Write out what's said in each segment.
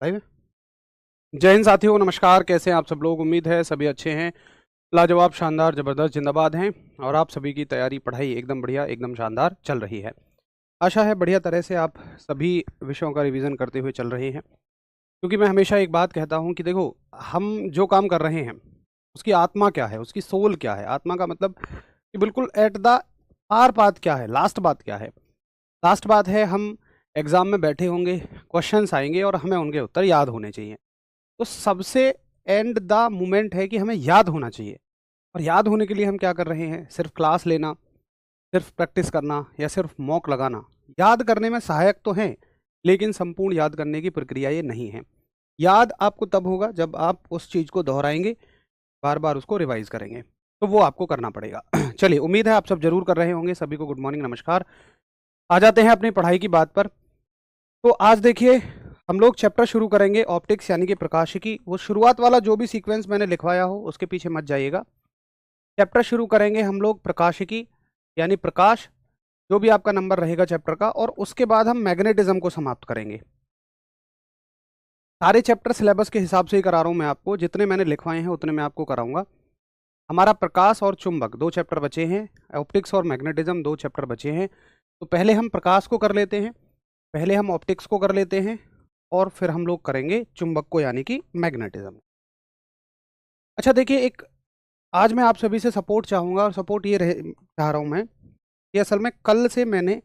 Live. जय हिंद साथियों, नमस्कार। कैसे हैं आप सब लोग? उम्मीद है सभी अच्छे हैं। लाजवाब, शानदार, जबरदस्त, जिंदाबाद हैं। और आप सभी की तैयारी, पढ़ाई एकदम बढ़िया, एकदम शानदार चल रही है। आशा है बढ़िया तरह से आप सभी विषयों का रिवीजन करते हुए चल रहे हैं। क्योंकि मैं हमेशा एक बात कहता हूं कि देखो, हम जो काम कर रहे हैं उसकी आत्मा क्या है, उसकी सोल क्या है। आत्मा का मतलब कि बिल्कुल एट द आर बात क्या है, लास्ट बात क्या है। लास्ट बात है, हम एग्जाम में बैठे होंगे, क्वेश्चंस आएंगे और हमें उनके उत्तर याद होने चाहिए। तो सबसे एंड द मोमेंट है कि हमें याद होना चाहिए। और याद होने के लिए हम क्या कर रहे हैं? सिर्फ क्लास लेना, सिर्फ प्रैक्टिस करना या सिर्फ मॉक लगाना याद करने में सहायक तो हैं, लेकिन संपूर्ण याद करने की प्रक्रिया ये नहीं है। याद आपको तब होगा जब आप उस चीज़ को दोहराएंगे, बार बार उसको रिवाइज करेंगे। तो वो आपको करना पड़ेगा। चलिए, उम्मीद है आप सब जरूर कर रहे होंगे। सभी को गुड मॉर्निंग, नमस्कार। आ जाते हैं अपनी पढ़ाई की बात पर। तो आज देखिए, हम लोग चैप्टर शुरू करेंगे ऑप्टिक्स यानी कि प्रकाशिकी। वो शुरुआत वाला जो भी सीक्वेंस मैंने लिखवाया हो उसके पीछे मत जाइएगा। चैप्टर शुरू करेंगे हम लोग प्रकाशिकी यानी प्रकाश, जो भी आपका नंबर रहेगा चैप्टर का, और उसके बाद हम मैग्नेटिज्म को समाप्त करेंगे। सारे चैप्टर सिलेबस के हिसाब से ही करा रहा हूँ मैं आपको, जितने मैंने लिखवाए हैं उतने मैं आपको कराऊंगा। हमारा प्रकाश और चुंबक दो चैप्टर बचे हैं, ऑप्टिक्स और मैग्नेटिज्म दो चैप्टर बचे हैं। तो पहले हम प्रकाश को कर लेते हैं, पहले हम ऑप्टिक्स को कर लेते हैं, और फिर हम लोग करेंगे चुंबक को यानी कि मैग्नेटिज्म। अच्छा देखिए, एक आज मैं आप सभी से सपोर्ट चाहूँगा, और सपोर्ट ये चाह रहा हूँ मैं कि असल में कल से मैंने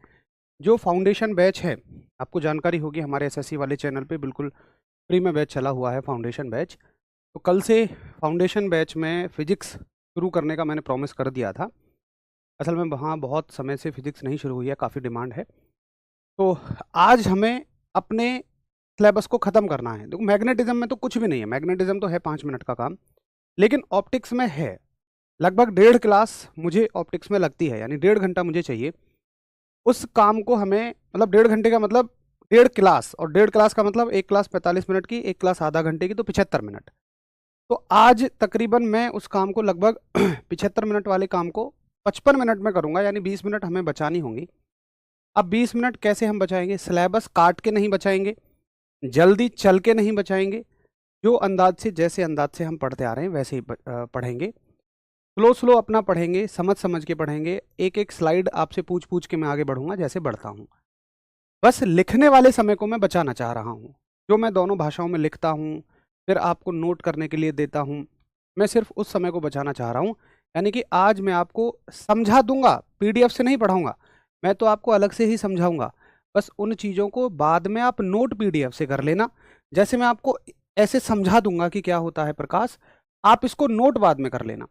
जो फाउंडेशन बैच है, आपको जानकारी होगी हमारे एसएससी वाले चैनल पे बिल्कुल फ्री में बैच चला हुआ है, फाउंडेशन बैच। तो कल से फाउंडेशन बैच में फिजिक्स शुरू करने का मैंने प्रॉमिस कर दिया था। असल में वहाँ बहुत समय से फिजिक्स नहीं शुरू हुई है, काफ़ी डिमांड है। तो आज हमें अपने सिलेबस को ख़त्म करना है। देखो, मैग्नेटिज्म में तो कुछ भी नहीं है, मैग्नेटिज्म तो है 5 मिनट का काम। लेकिन ऑप्टिक्स में है लगभग 1.5 क्लास मुझे ऑप्टिक्स में लगती है, यानी 1.5 घंटा मुझे चाहिए। उस काम को हमें, मतलब 1.5 घंटे का मतलब 1.5 क्लास, और 1.5 क्लास का मतलब एक क्लास 45 मिनट की, एक क्लास आधा घंटे की, तो 75 मिनट। तो आज तकरीबन मैं उस काम को लगभग 75 मिनट वाले काम को 55 मिनट में करूंगा, यानी 20 मिनट हमें बचानी होंगी। अब 20 मिनट कैसे हम बचाएंगे? सिलेबस काट के नहीं बचाएंगे, जल्दी चल के नहीं बचाएंगे। जो अंदाज से, जैसे अंदाज से हम पढ़ते आ रहे हैं वैसे ही पढ़ेंगे। स्लो स्लो अपना पढ़ेंगे, समझ समझ के पढ़ेंगे। एक एक स्लाइड आपसे पूछ पूछ के मैं आगे बढ़ूंगा जैसे बढ़ता हूँ। बस लिखने वाले समय को मैं बचाना चाह रहा हूँ, जो मैं दोनों भाषाओं में लिखता हूँ फिर आपको नोट करने के लिए देता हूँ। मैं सिर्फ उस समय को बचाना चाह रहा हूँ। यानी कि आज मैं आपको समझा दूंगा, पीडीएफ से नहीं पढ़ाऊंगा, मैं तो आपको अलग से ही समझाऊंगा। बस उन चीज़ों को बाद में आप नोट पीडीएफ से कर लेना। जैसे मैं आपको ऐसे समझा दूंगा कि क्या होता है प्रकाश, आप इसको नोट बाद में कर लेना।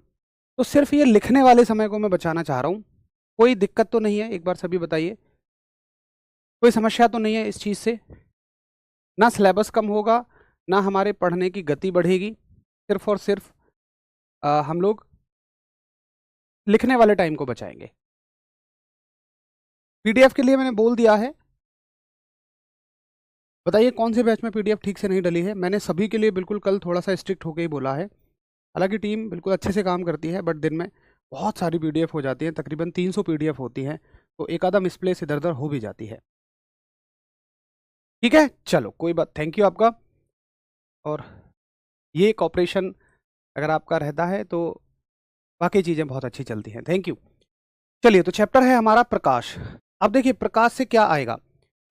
तो सिर्फ ये लिखने वाले समय को मैं बचाना चाह रहा हूँ। कोई दिक्कत तो नहीं है? एक बार सभी बताइए, कोई समस्या तो नहीं है इस चीज़ से? ना सिलेबस कम होगा, ना हमारे पढ़ने की गति बढ़ेगी। सिर्फ और सिर्फ हम लोग लिखने वाले टाइम को बचाएंगे। पीडीएफ के लिए मैंने बोल दिया है। बताइए कौन से बैच में पीडीएफ ठीक से नहीं डली है? मैंने सभी के लिए बिल्कुल कल थोड़ा सा स्ट्रिक्ट होकर ही बोला है। हालांकि टीम बिल्कुल अच्छे से काम करती है, बट दिन में बहुत सारी पीडीएफ हो जाती है, तकरीबन 300 पीडीएफ होती हैं, तो एक आधा मिसप्लेस इधर उधर हो भी जाती है। ठीक है, चलो कोई बात, थैंक यू आपका। और ये कॉपरेशन अगर आपका रहता है तो बाकी चीज़ें बहुत अच्छी चलती हैं। Thank you. चलिए, तो चैप्टर है हमारा प्रकाश। अब देखिए, प्रकाश से क्या आएगा,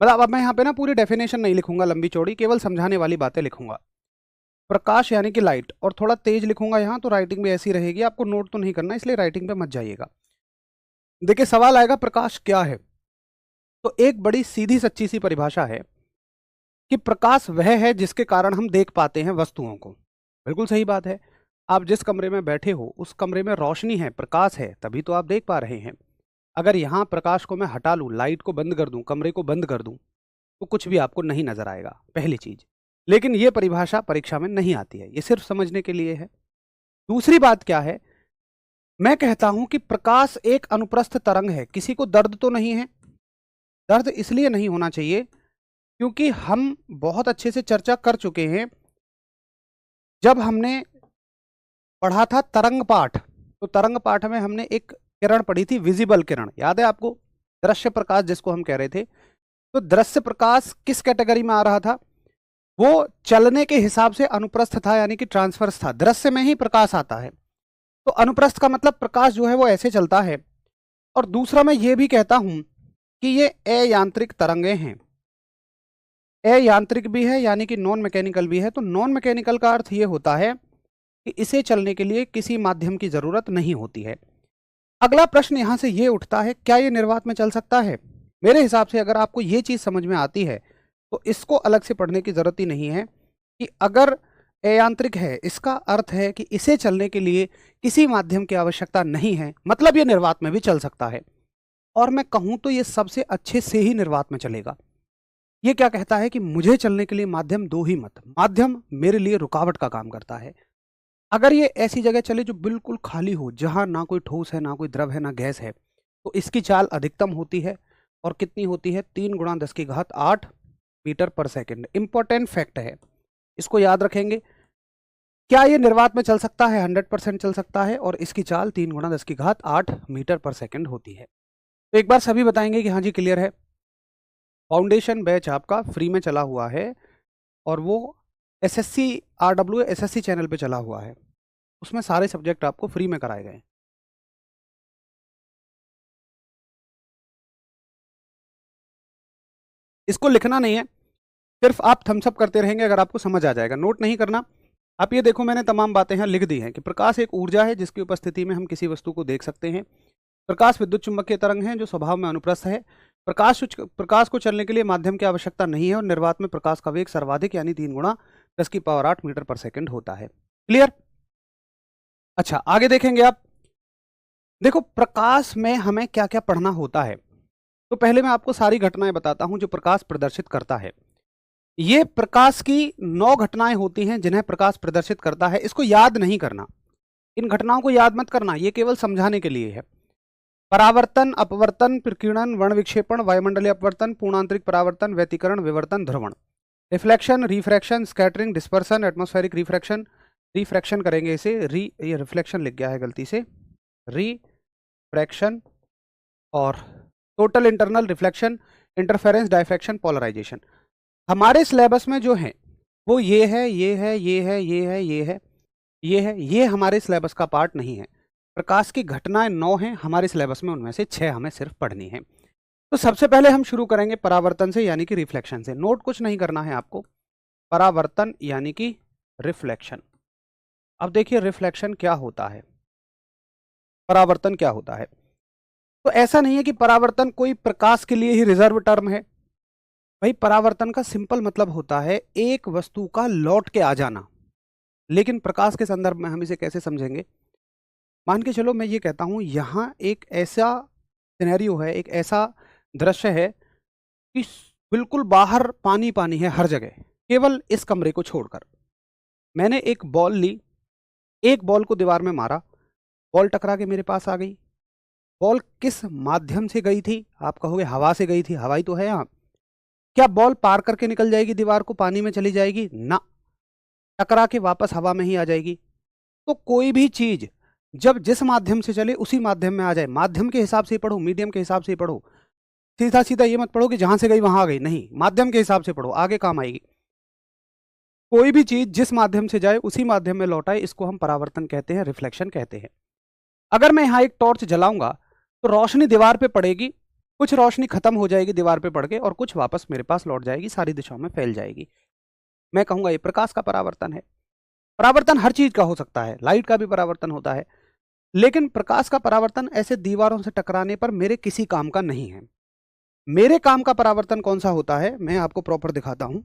मतलब अब मैं यहाँ पे ना पूरी डेफिनेशन नहीं लिखूंगा लंबी चौड़ी, केवल समझाने वाली बातें लिखूंगा। प्रकाश यानी कि लाइट, और थोड़ा तेज लिखूंगा यहाँ, तो राइटिंग भी ऐसी रहेगी। आपको नोट तो नहीं करना, इसलिए राइटिंग पे मत जाइएगा। देखिए, सवाल आएगा प्रकाश क्या है, तो एक बड़ी सीधी सच्ची सी परिभाषा है कि प्रकाश वह है जिसके कारण हम देख पाते हैं वस्तुओं को। बिल्कुल सही बात है। आप जिस कमरे में बैठे हो उस कमरे में रोशनी है, प्रकाश है, तभी तो आप देख पा रहे हैं। अगर यहाँ प्रकाश को मैं हटा लूँ, लाइट को बंद कर दूँ, कमरे को बंद कर दूँ, तो कुछ भी आपको नहीं नजर आएगा, पहली चीज। लेकिन ये परिभाषा परीक्षा में नहीं आती है, ये सिर्फ समझने के लिए है। दूसरी बात क्या है, मैं कहता हूं कि प्रकाश एक अनुप्रस्थ तरंग है। किसी को दर्द तो नहीं है? दर्द इसलिए नहीं होना चाहिए क्योंकि हम बहुत अच्छे से चर्चा कर चुके हैं जब हमने पढ़ा था तरंग पाठ। तो तरंग पाठ में हमने एक किरण पढ़ी थी, विजिबल किरण, याद है आपको? दृश्य प्रकाश जिसको हम कह रहे थे। तो दृश्य प्रकाश किस कैटेगरी में आ रहा था? वो चलने के हिसाब से अनुप्रस्थ था, यानी कि ट्रांसवर्स था। दृश्य में ही प्रकाश आता है, तो अनुप्रस्थ का मतलब प्रकाश जो है वो ऐसे चलता है। और दूसरा मैं ये भी कहता हूं कि ये अयांत्रिक तरंगे हैं। अयांत्रिक भी है यानी कि नॉन मैकेनिकल भी है। तो नॉन मैकेनिकल का अर्थ ये होता है कि इसे चलने के लिए किसी माध्यम की जरूरत नहीं होती है। अगला प्रश्न यहां से ये उठता है, क्या ये निर्वात में चल सकता है? मेरे हिसाब से अगर आपको ये चीज समझ में आती है तो इसको अलग से पढ़ने की जरूरत ही नहीं है कि अगर अयांत्रिक है, इसका अर्थ है कि इसे चलने के लिए किसी माध्यम की आवश्यकता नहीं है, मतलब ये निर्वात में भी चल सकता है। और मैं कहूं तो ये सबसे अच्छे से ही निर्वात में चलेगा। ये क्या कहता है कि मुझे चलने के लिए माध्यम दो ही मत, माध्यम मेरे लिए रुकावट का काम करता है। अगर ये ऐसी जगह चले जो बिल्कुल खाली हो, जहां ना कोई ठोस है, ना कोई द्रव है, ना गैस है, तो इसकी चाल अधिकतम होती है। और कितनी होती है? 3 × 10⁸ मीटर पर सेकंड। इंपॉर्टेंट फैक्ट है, इसको याद रखेंगे। क्या ये निर्वात में चल सकता है? 100% चल सकता है। और इसकी चाल 3 × 10⁸ मीटर पर सेकंड होती है। तो एक बार सभी बताएंगे कि हाँ जी क्लियर है। फाउंडेशन बैच आपका फ्री में चला हुआ है और वो एसएससी आरडब्ल्यू एसएससी चैनल पे चला हुआ है। उसमें सारे सब्जेक्ट आपको फ्री में कराए गए। इसको लिखना नहीं है, सिर्फ आप थम्सअप करते रहेंगे, अगर आपको समझ आ जाएगा। नोट नहीं करना। आप ये देखो, मैंने तमाम बातें यहाँ लिख दी हैं कि प्रकाश एक ऊर्जा है जिसकी उपस्थिति में हम किसी वस्तु को देख सकते हैं। प्रकाश विद्युत चुंबकीय तरंग है जो स्वभाव में अनुप्रस्थ है। प्रकाश को चलने के लिए माध्यम की आवश्यकता नहीं है। और निर्वात में प्रकाश का वेग सर्वाधिक यानी 3 × 10⁸ मीटर पर सेकंड होता है। क्लियर? अच्छा, आगे देखेंगे आप। देखो, प्रकाश में हमें क्या क्या पढ़ना होता है। तो पहले मैं आपको सारी घटनाएं बताता हूं जो प्रकाश प्रदर्शित करता है। ये प्रकाश की 9 घटनाएं होती हैं जिन्हें प्रकाश प्रदर्शित करता है। इसको याद नहीं करना, इन घटनाओं को याद मत करना, ये केवल समझाने के लिए है। परावर्तन, अपवर्तन, प्रकीर्णन, वर्ण विक्षेपण, वायुमंडलीय अपवर्तन, पूर्णांतरिक परावर्तन, व्यतिकरण, विवर्तन, ध्रुवण। Reflection, refraction, scattering, dispersion, atmospheric refraction. Refraction करेंगे इसे, ये रिफ्लेक्शन लिख गया है गलती से, रिफ्रैक्शन। और total internal reflection, interference, diffraction, polarisation. हमारे सिलेबस में जो है वो ये है, ये है, ये है, ये है, ये है, ये है। ये हमारे सिलेबस का पार्ट नहीं है। प्रकाश की घटनाएं 9 हैं हमारे सिलेबस में, उनमें से 6 हमें सिर्फ पढ़नी है। तो सबसे पहले हम शुरू करेंगे परावर्तन से यानी कि रिफ्लेक्शन से। नोट कुछ नहीं करना है आपको। परावर्तन यानी कि रिफ्लेक्शन। अब देखिए रिफ्लेक्शन क्या होता है, परावर्तन क्या होता है। तो ऐसा नहीं है कि परावर्तन कोई प्रकाश के लिए ही रिजर्व टर्म है। भाई, परावर्तन का सिंपल मतलब होता है एक वस्तु का लौट के आ जाना। लेकिन प्रकाश के संदर्भ में हम इसे कैसे समझेंगे? मान के चलो मैं ये कहता हूं यहां एक ऐसा सिनेरियो है, एक ऐसा दृश्य है कि बिल्कुल बाहर पानी पानी है हर जगह, केवल इस कमरे को छोड़कर। मैंने एक बॉल ली, एक बॉल को दीवार में मारा, बॉल टकरा के मेरे पास आ गई। बॉल किस माध्यम से गई थी? आप कहोगे हवा से गई थी। हवा ही तो है यहाँ। क्या बॉल पार करके निकल जाएगी दीवार को, पानी में चली जाएगी? ना, टकरा के वापस हवा में ही आ जाएगी। तो कोई भी चीज जब जिस माध्यम से चले उसी माध्यम में आ जाए, माध्यम के हिसाब से ही पढ़ो, मीडियम के हिसाब से ही पढ़ो। सीधा सीधा ये मत पढ़ो कि जहां से गई वहां आ गई, नहीं, माध्यम के हिसाब से पढ़ो, आगे काम आएगी। कोई भी चीज जिस माध्यम से जाए उसी माध्यम में लौटाए, इसको हम परावर्तन कहते हैं, रिफ्लेक्शन कहते हैं। अगर मैं यहां एक टॉर्च जलाऊंगा तो रोशनी दीवार पे पड़ेगी, कुछ रोशनी खत्म हो जाएगी दीवार पे पड़ के और कुछ वापस मेरे पास लौट जाएगी, सारी दिशाओं में फैल जाएगी। मैं कहूंगा ये प्रकाश का परावर्तन है। परावर्तन हर चीज का हो सकता है, लाइट का भी परावर्तन होता है, लेकिन प्रकाश का परावर्तन ऐसे दीवारों से टकराने पर मेरे किसी काम का नहीं है। मेरे काम का परावर्तन कौन सा होता है, मैं आपको प्रॉपर दिखाता हूं।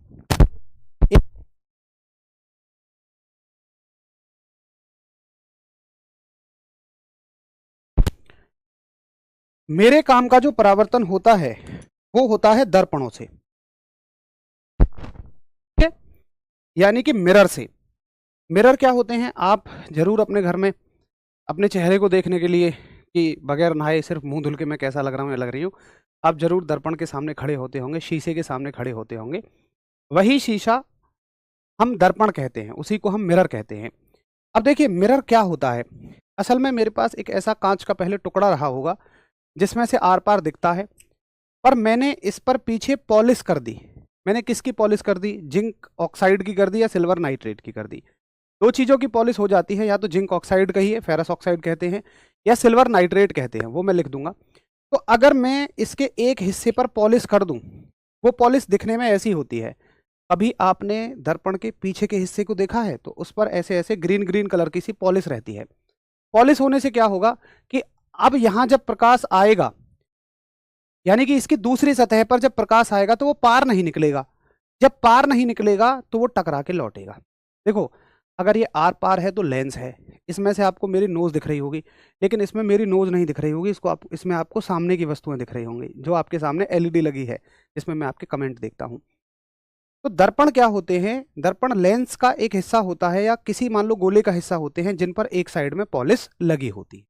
मेरे काम का जो परावर्तन होता है वो होता है दर्पणों से, ठीक है, यानी कि मिरर से। मिरर क्या होते हैं? आप जरूर अपने घर में अपने चेहरे को देखने के लिए कि बगैर नहाए सिर्फ मुंह धुल के मैं कैसा लग रहा हूँ या लग रही हूँ, आप जरूर दर्पण के सामने खड़े होते होंगे, शीशे के सामने खड़े होते होंगे। वही शीशा हम दर्पण कहते हैं, उसी को हम मिरर कहते हैं। अब देखिए मिरर क्या होता है। असल में मेरे पास एक ऐसा कांच का पहले टुकड़ा रहा होगा जिसमें से आर पार दिखता है, पर मैंने इस पर पीछे पॉलिश कर दी। मैंने किसकी पॉलिश कर दी, जिंक ऑक्साइड की कर दी या सिल्वर नाइट्रेट की कर दी। दो चीज़ों की पॉलिश हो जाती है, या तो जिंक ऑक्साइड कहिए, फेरस ऑक्साइड कहते हैं, या सिल्वर नाइट्रेट कहते हैं, वो मैं लिख दूंगा। तो अगर मैं इसके एक हिस्से पर पॉलिश कर दूं, वो पॉलिश दिखने में ऐसी होती है। अभी आपने दर्पण के पीछे के हिस्से को देखा है, तो उस पर ऐसे ऐसे ग्रीन ग्रीन कलर की सी पॉलिश रहती है। पॉलिश होने से क्या होगा कि अब यहां जब प्रकाश आएगा, यानी कि इसकी दूसरी सतह पर जब प्रकाश आएगा तो वो पार नहीं निकलेगा। जब पार नहीं निकलेगा तो वो टकरा के लौटेगा। देखो, अगर ये आर पार है तो लेंस है, इसमें से आपको मेरी नोज दिख रही होगी, लेकिन इसमें मेरी नोज नहीं दिख रही होगी, इसमें आपको सामने की वस्तुएं दिख रही होंगी, जो आपके सामने एलईडी लगी है, जिसमें मैं आपके कमेंट देखता हूं। तो दर्पण क्या होते हैं, दर्पण लेंस का एक हिस्सा होता है, या किसी मान लो गोले का हिस्सा होते हैं, जिन पर एक साइड में पॉलिश लगी होती है।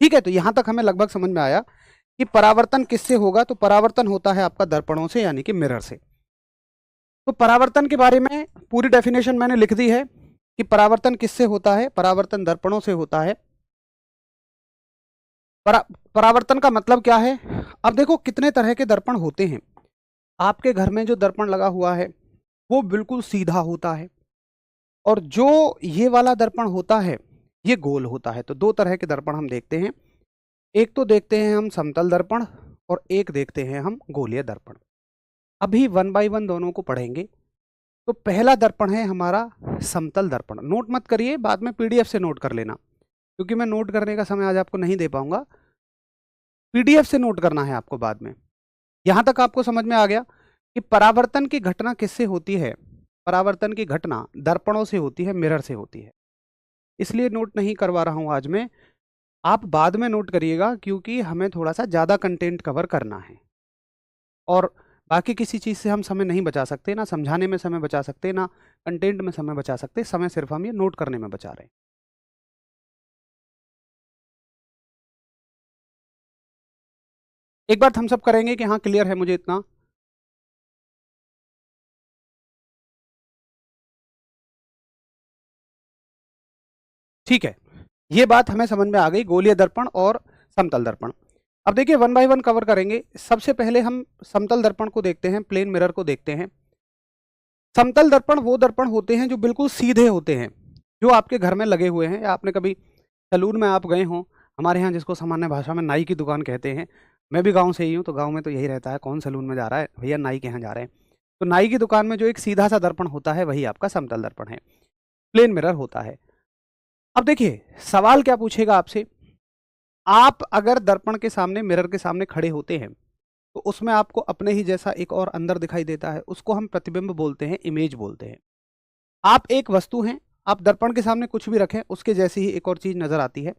ठीक है, तो यहां तक हमें लगभग समझ में आया कि परावर्तन किससे होगा। तो परावर्तन होता है आपका दर्पणों से, यानी कि मिरर से। तो परावर्तन के बारे में पूरी डेफिनेशन मैंने लिख दी है कि परावर्तन किससे होता है। परावर्तन दर्पणों से होता है। परावर्तन का मतलब क्या है। अब देखो, कितने तरह के दर्पण होते हैं। आपके घर में जो दर्पण लगा हुआ है वो बिल्कुल सीधा होता है, और जो ये वाला दर्पण होता है ये गोल होता है। तो दो तरह के दर्पण हम देखते हैं। एक तो देखते हैं हम समतल दर्पण, और एक देखते हैं हम गोलीय दर्पण। अभी वन बाय वन दोनों को पढ़ेंगे। तो पहला दर्पण है हमारा समतल दर्पण। नोट मत करिए, बाद में पीडीएफ से नोट कर लेना, क्योंकि मैं नोट करने का समय आज आपको नहीं दे पाऊंगा। पीडीएफ से नोट करना है आपको बाद में। यहां तक आपको समझ में आ गया कि परावर्तन की घटना किससे होती है। परावर्तन की घटना दर्पणों से होती है, मिरर से होती है। इसलिए नोट नहीं करवा रहा हूं आज मैं, आप बाद में नोट करिएगा, क्योंकि हमें थोड़ा सा ज़्यादा कंटेंट कवर करना है। और बाकी किसी चीज़ से हम समय नहीं बचा सकते, ना समझाने में समय बचा सकते, ना कंटेंट में समय बचा सकते। समय सिर्फ हम ये नोट करने में बचा रहे हैं। एक बार थम्स अप करेंगे कि हाँ क्लियर है मुझे इतना। ठीक है, ये बात हमें समझ में आ गई, गोलीय दर्पण और समतल दर्पण। अब देखिए, वन बाय वन कवर करेंगे। सबसे पहले हम समतल दर्पण को देखते हैं, प्लेन मिरर को देखते हैं। समतल दर्पण वो दर्पण होते हैं जो बिल्कुल सीधे होते हैं, जो आपके घर में लगे हुए हैं, या आपने कभी सैलून में आप गए हों। हमारे यहाँ जिसको सामान्य भाषा में नाई की दुकान कहते हैं। मैं भी गांव से ही हूँ, तो गांव में तो यही रहता है, कौन सैलून में जा रहा है भैया, नाई के यहाँ जा रहे हैं। तो नाई की दुकान में जो एक सीधा सा दर्पण होता है वही आपका समतल दर्पण है, प्लेन मिरर होता है। अब देखिए, सवाल क्या पूछेगा आपसे। आप अगर दर्पण के सामने, मिरर के सामने खड़े होते हैं, तो उसमें आपको अपने ही जैसा एक और अंदर दिखाई देता है, उसको हम प्रतिबिंब बोलते हैं, इमेज बोलते हैं। आप एक वस्तु हैं, आप दर्पण के सामने कुछ भी रखें, उसके जैसी ही एक और चीज नजर आती है।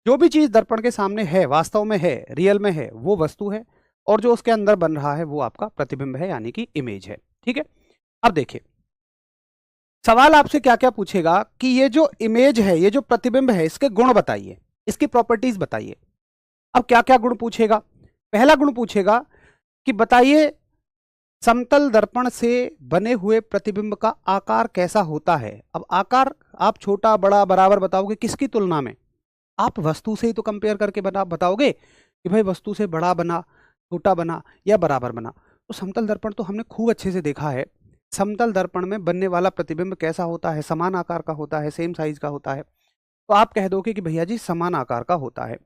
जो भी चीज दर्पण के सामने है, वास्तव में है, रियल में है, वो वस्तु है, और जो उसके अंदर बन रहा है वो आपका प्रतिबिंब है, यानी कि इमेज है। ठीक है, अब देखिए, सवाल आपसे क्या क्या पूछेगा कि ये जो इमेज है, ये जो प्रतिबिंब है, इसके गुण बताइए, इसकी प्रॉपर्टीज बताइए। अब क्या क्या गुण पूछेगा। पहला गुण पूछेगा कि बताइए समतल दर्पण से बने हुए प्रतिबिंब का आकार कैसा होता है। अब आकार आप छोटा बड़ा बराबर बताओगे, किसकी तुलना में। आप वस्तु से ही तो कंपेयर करके बताओगे कि भाई वस्तु से बड़ा बना, छोटा बना, या बराबर बना। तो समतल दर्पण तो हमने खूब अच्छे से देखा है। समतल दर्पण में बनने वाला प्रतिबिंब कैसा होता है, समान आकार का होता है, सेम साइज का होता है। तो आप कह दोगे कि भैया जी समान आकार का होता है।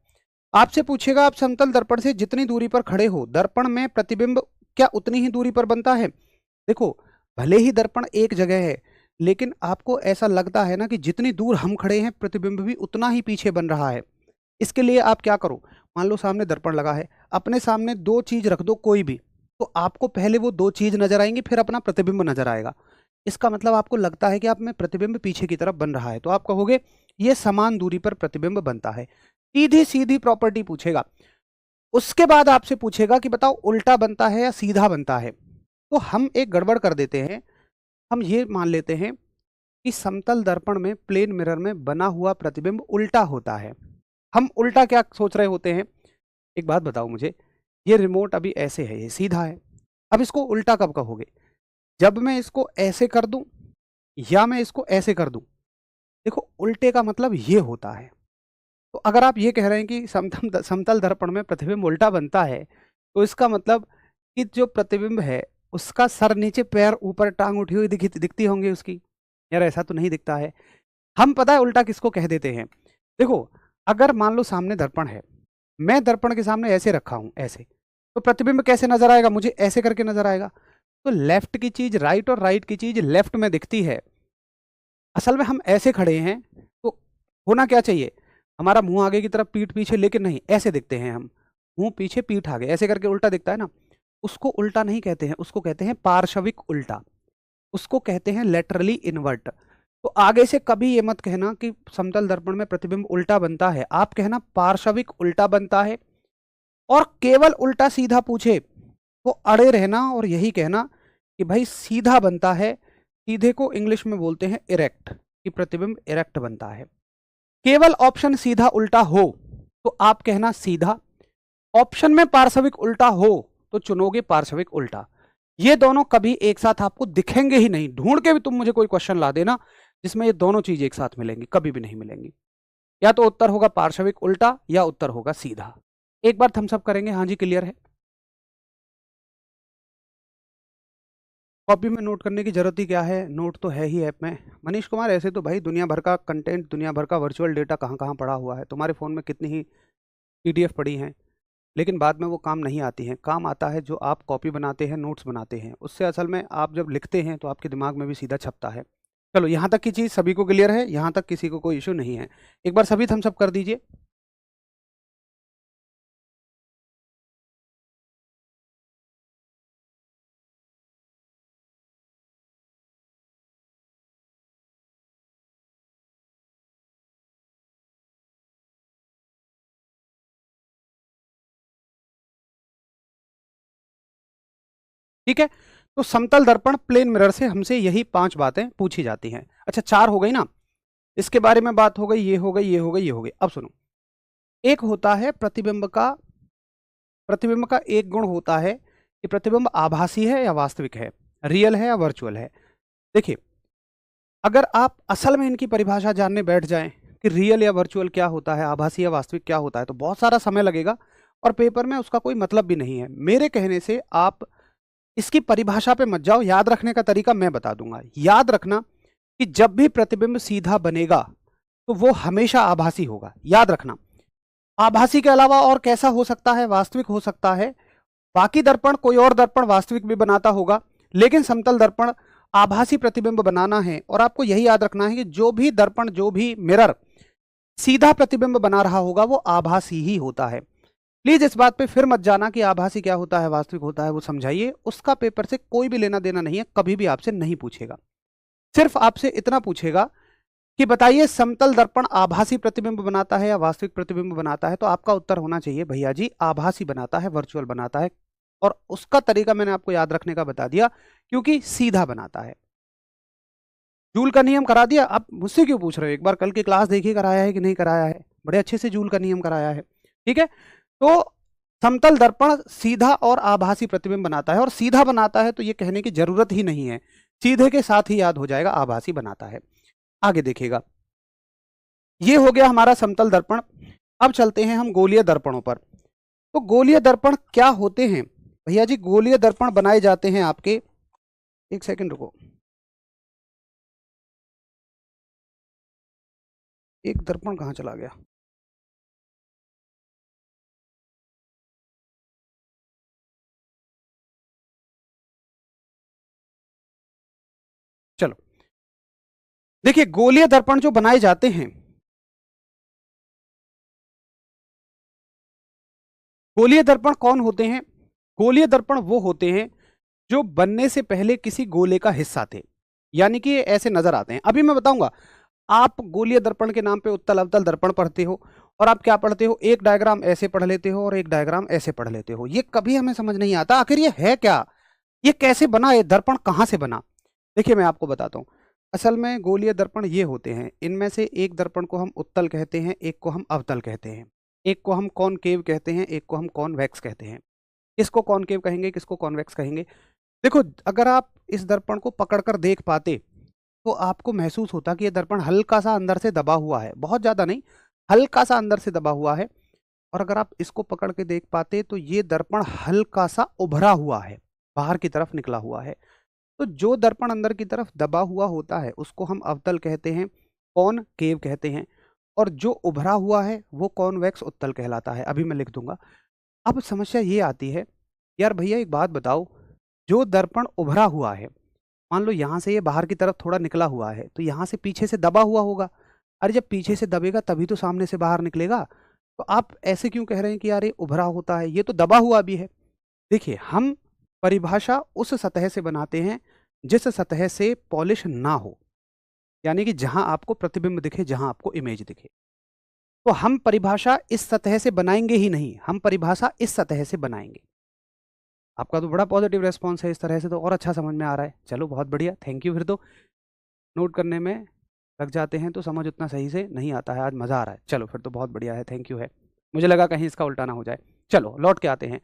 आपसे पूछेगा, आप समतल दर्पण से जितनी दूरी पर खड़े हो, दर्पण में प्रतिबिंब क्या उतनी ही दूरी पर बनता है। देखो, भले ही दर्पण एक जगह है, लेकिन आपको ऐसा लगता है ना कि जितनी दूर हम खड़े हैं प्रतिबिंब भी उतना ही पीछे बन रहा है। इसके लिए आप क्या करो, मान लो सामने दर्पण लगा है, अपने सामने दो चीज रख दो कोई भी, तो आपको पहले वो दो चीज नजर आएंगी, फिर अपना प्रतिबिंब नजर आएगा। इसका मतलब आपको लगता है कि आप में प्रतिबिंब पीछे की तरफ बन रहा है, तो आप कहोगे ये समान दूरी पर प्रतिबिंब बनता है। सीधी सीधी प्रॉपर्टी पूछेगा। उसके बाद आपसे पूछेगा कि बताओ उल्टा बनता है या सीधा बनता है। तो हम एक गड़बड़ कर देते हैं, हम ये मान लेते हैं कि समतल दर्पण में, प्लेन मिरर में बना हुआ प्रतिबिंब उल्टा होता है। हम उल्टा क्या सोच रहे होते हैं। एक बात बताओ मुझे, ये रिमोट अभी ऐसे है, ये सीधा है, अब इसको उल्टा कब कहोगे। जब मैं इसको ऐसे कर दूं या मैं इसको ऐसे कर दूं। देखो, उल्टे का मतलब ये होता है। तो अगर आप ये कह रहे हैं कि समतल दर्पण में प्रतिबिंब उल्टा बनता है, तो इसका मतलब कि जो प्रतिबिंब है उसका सर नीचे पैर ऊपर टांग उठी हुई दिखती होंगी उसकी। यार ऐसा तो नहीं दिखता है। हम पता है उल्टा किसको कह देते हैं। देखो अगर मान लो सामने दर्पण है, मैं दर्पण के सामने ऐसे रखा हूं ऐसे, तो प्रतिबिंब कैसे नजर आएगा? मुझे ऐसे करके नजर आएगा। तो लेफ्ट की चीज राइट और राइट की चीज लेफ्ट में दिखती है। असल में हम ऐसे खड़े हैं तो होना क्या चाहिए, हमारा मुंह आगे की तरफ पीठ पीछे, लेकिन नहीं, ऐसे दिखते हैं हम, मुंह पीछे पीठ आगे, ऐसे करके उल्टा दिखता है ना। उसको उल्टा नहीं कहते हैं, उसको कहते हैं पार्श्विक उल्टा, उसको कहते हैं लेटरली इनवर्ट। तो आगे से कभी ये मत कहना कि समतल दर्पण में प्रतिबिंब उल्टा बनता है, आप कहना पार्श्विक उल्टा बनता है। और केवल उल्टा सीधा पूछे तो अड़े रहना और यही कहना कि भाई सीधा बनता है। सीधे को इंग्लिश में बोलते हैं इरेक्ट, कि प्रतिबिंब इरेक्ट बनता है। केवल ऑप्शन सीधा उल्टा हो तो आप कहना सीधा, ऑप्शन में पार्श्विक उल्टा हो तो चुनोगे पार्श्विक उल्टा। ये दोनों कभी एक साथ आपको दिखेंगे ही नहीं। ढूंढ के भी तुम मुझे कोई क्वेश्चन ला देना जिसमें ये दोनों चीज एक साथ मिलेंगी, कभी भी नहीं मिलेंगी। या तो उत्तर होगा पार्श्विक उल्टा या उत्तर होगा सीधा। एक बार थम्स अप करेंगे, हाँ जी क्लियर है। कॉपी में नोट करने की जरूरत ही क्या है, नोट तो है ही ऐप में। मनीष कुमार ऐसे तो भाई दुनिया भर का कंटेंट, दुनिया भर का वर्चुअल डेटा कहाँ कहाँ पड़ा हुआ है। तुम्हारे फ़ोन में कितनी ही पीडीएफ पड़ी हैं, लेकिन बाद में वो काम नहीं आती हैं। काम आता है जो आप कॉपी बनाते हैं, नोट्स बनाते हैं, उससे असल में आप जब लिखते हैं तो आपके दिमाग में भी सीधा छपता है। चलो यहाँ तक की चीज़ सभी को क्लियर है, यहाँ तक किसी को कोई इशू नहीं है। एक बार सभी थम्स अप कर दीजिए। ठीक है, तो समतल दर्पण प्लेन मिरर से हमसे यही 5 बातें पूछी जाती हैं। अच्छा 4 हो गई ना, इसके बारे में बात हो गई, ये हो गई, ये हो गई, ये हो गई। अब सुनो, एक होता है प्रतिबिंब का, प्रतिबिंब का एक गुण होता है कि प्रतिबिंब आभासी है या वास्तविक है, रियल है या वर्चुअल है। देखिए अगर आप असल में इनकी परिभाषा जानने बैठ जाएं कि रियल या वर्चुअल क्या होता है, आभासी या वास्तविक क्या होता है, तो बहुत सारा समय लगेगा और पेपर में उसका कोई मतलब भी नहीं है। मेरे कहने से आप इसकी परिभाषा पे मत जाओ, याद रखने का तरीका मैं बता दूंगा। याद रखना कि जब भी प्रतिबिंब सीधा बनेगा तो वो हमेशा आभासी होगा। याद रखना, आभासी के अलावा और कैसा हो सकता है, वास्तविक हो सकता है। बाकी दर्पण, कोई और दर्पण वास्तविक भी बनाता होगा, लेकिन समतल दर्पण आभासी प्रतिबिंब बनाना है। और आपको यही याद रखना है कि जो भी दर्पण, जो भी मिरर सीधा प्रतिबिंब बना रहा होगा वो आभासी ही होता है। प्लीज इस बात पे फिर मत जाना कि आभासी क्या होता है, वास्तविक होता है, वो समझाइए। उसका पेपर से कोई भी लेना देना नहीं है, कभी भी आपसे नहीं पूछेगा। सिर्फ आपसे इतना पूछेगा कि बताइए समतल दर्पण आभासी प्रतिबिंब बनाता है या वास्तविक प्रतिबिंब बनाता है। तो आपका उत्तर होना चाहिए भैया जी आभासी बनाता है, वर्चुअल बनाता है। और उसका तरीका मैंने आपको याद रखने का बता दिया, क्योंकि सीधा बनाता है। जूल का नियम करा दिया। आप मुझसे क्यों पूछ रहे हो? एक बार कल की क्लास देखिए, कराया है कि नहीं कराया है। बड़े अच्छे से जूल का नियम कराया है। ठीक है, तो समतल दर्पण सीधा और आभासी प्रतिबिंब बनाता है। और सीधा बनाता है तो ये कहने की जरूरत ही नहीं है, सीधे के साथ ही याद हो जाएगा आभासी बनाता है। आगे देखिएगा, ये हो गया हमारा समतल दर्पण। अब चलते हैं हम गोलीय दर्पणों पर। तो गोलीय दर्पण क्या होते हैं भैया जी? गोलीय दर्पण बनाए जाते हैं आपके, एक सेकंड रुको, एक दर्पण कहां चला गया? चलो देखिए, गोलीय दर्पण जो बनाए जाते हैं, गोलीय दर्पण कौन होते हैं? गोलीय दर्पण वो होते हैं जो बनने से पहले किसी गोले का हिस्सा थे, यानी कि ये ऐसे नजर आते हैं। अभी मैं बताऊंगा। आप गोलीय दर्पण के नाम पे उत्तल अवतल दर्पण पढ़ते हो, और आप क्या पढ़ते हो, एक डायग्राम ऐसे पढ़ लेते हो और एक डायग्राम ऐसे पढ़ लेते हो। ये कभी हमें समझ नहीं आता आखिर ये है क्या, ये कैसे बना, ये दर्पण कहाँ से बना। देखिए मैं आपको बताता हूँ। असल में गोलीय दर्पण ये होते हैं, इनमें से एक दर्पण को हम उत्तल कहते हैं, एक को हम अवतल कहते हैं, एक को हम कॉनकेव कहते हैं, एक को हम कॉन्वेक्स कहते हैं। किसको कॉनकेव कहेंगे, किसको कॉन्वेक्स कहेंगे? देखो अगर आप इस दर्पण को पकड़कर देख पाते तो आपको महसूस होता कि ये दर्पण हल्का सा अंदर से दबा हुआ है, बहुत ज्यादा नहीं, हल्का सा अंदर से दबा हुआ है। और अगर आप इसको पकड़ के देख पाते तो ये दर्पण हल्का सा उभरा हुआ है। बाहर की तरफ निकला हुआ है। तो जो दर्पण अंदर की तरफ दबा हुआ होता है उसको हम अवतल कहते हैं, कॉनकेव कहते हैं, और जो उभरा हुआ है वो कॉन्वेक्स उत्तल कहलाता है। अभी मैं लिख दूंगा। अब समस्या ये आती है, यार भैया एक बात बताओ, जो दर्पण उभरा हुआ है, मान लो यहाँ से ये बाहर की तरफ थोड़ा निकला हुआ है, तो यहाँ से पीछे से दबा हुआ होगा। अरे जब पीछे से दबेगा तभी तो सामने से बाहर निकलेगा। तो आप ऐसे क्यों कह रहे हैं कि यार ये उभरा होता है, ये तो दबा हुआ भी है। देखिए, हम परिभाषा उस सतह से बनाते हैं जिस सतह से पॉलिश ना हो, यानी कि जहां आपको प्रतिबिंब दिखे, जहां आपको इमेज दिखे। तो हम परिभाषा इस सतह से बनाएंगे ही नहीं, हम परिभाषा इस सतह से बनाएंगे। आपका तो बड़ा पॉजिटिव रेस्पॉन्स है, इस तरह से तो और अच्छा समझ में आ रहा है। चलो बहुत बढ़िया, थैंक यू। फिर तो नोट करने में लग जाते हैं तो समझ उतना सही से नहीं आता है। आज मज़ा आ रहा है। चलो फिर तो बहुत बढ़िया है, थैंक यू है। मुझे लगा कहीं इसका उल्टा ना हो जाए। चलो लौट के आते हैं।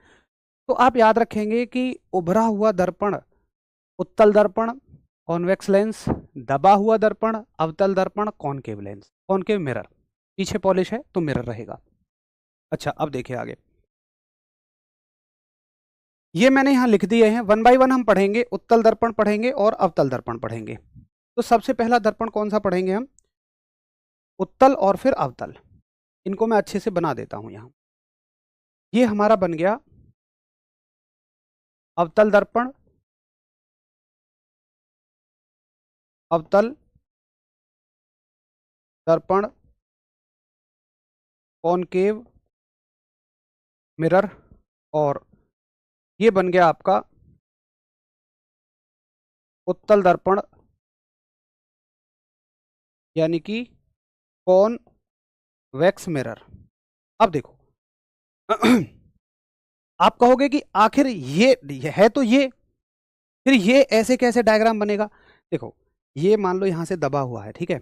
तो आप याद रखेंगे कि उभरा हुआ दर्पण उत्तल दर्पण, कॉन्वेक्स लेंस, दबा हुआ दर्पण अवतल दर्पण, कॉनकेव लेंस, कॉनकेव मिरर। पीछे पॉलिश है तो मिरर रहेगा। अच्छा, अब देखिए आगे। ये मैंने यहां लिख दिए हैं, वन बाय वन हम पढ़ेंगे। उत्तल दर्पण पढ़ेंगे और अवतल दर्पण पढ़ेंगे। तो सबसे पहला दर्पण कौन सा पढ़ेंगे हम? उत्तल और फिर अवतल। इनको मैं अच्छे से बना देता हूं यहां। ये हमारा बन गया अवतल दर्पण, अवतल दर्पण, कॉनकेव मिरर, और ये बन गया आपका उत्तल दर्पण, यानी कि कॉनवेक्स मिरर। अब देखो आप कहोगे कि आखिर ये है तो ये, फिर ये ऐसे कैसे डायग्राम बनेगा? देखो, ये मान लो यहां से दबा हुआ है, ठीक है।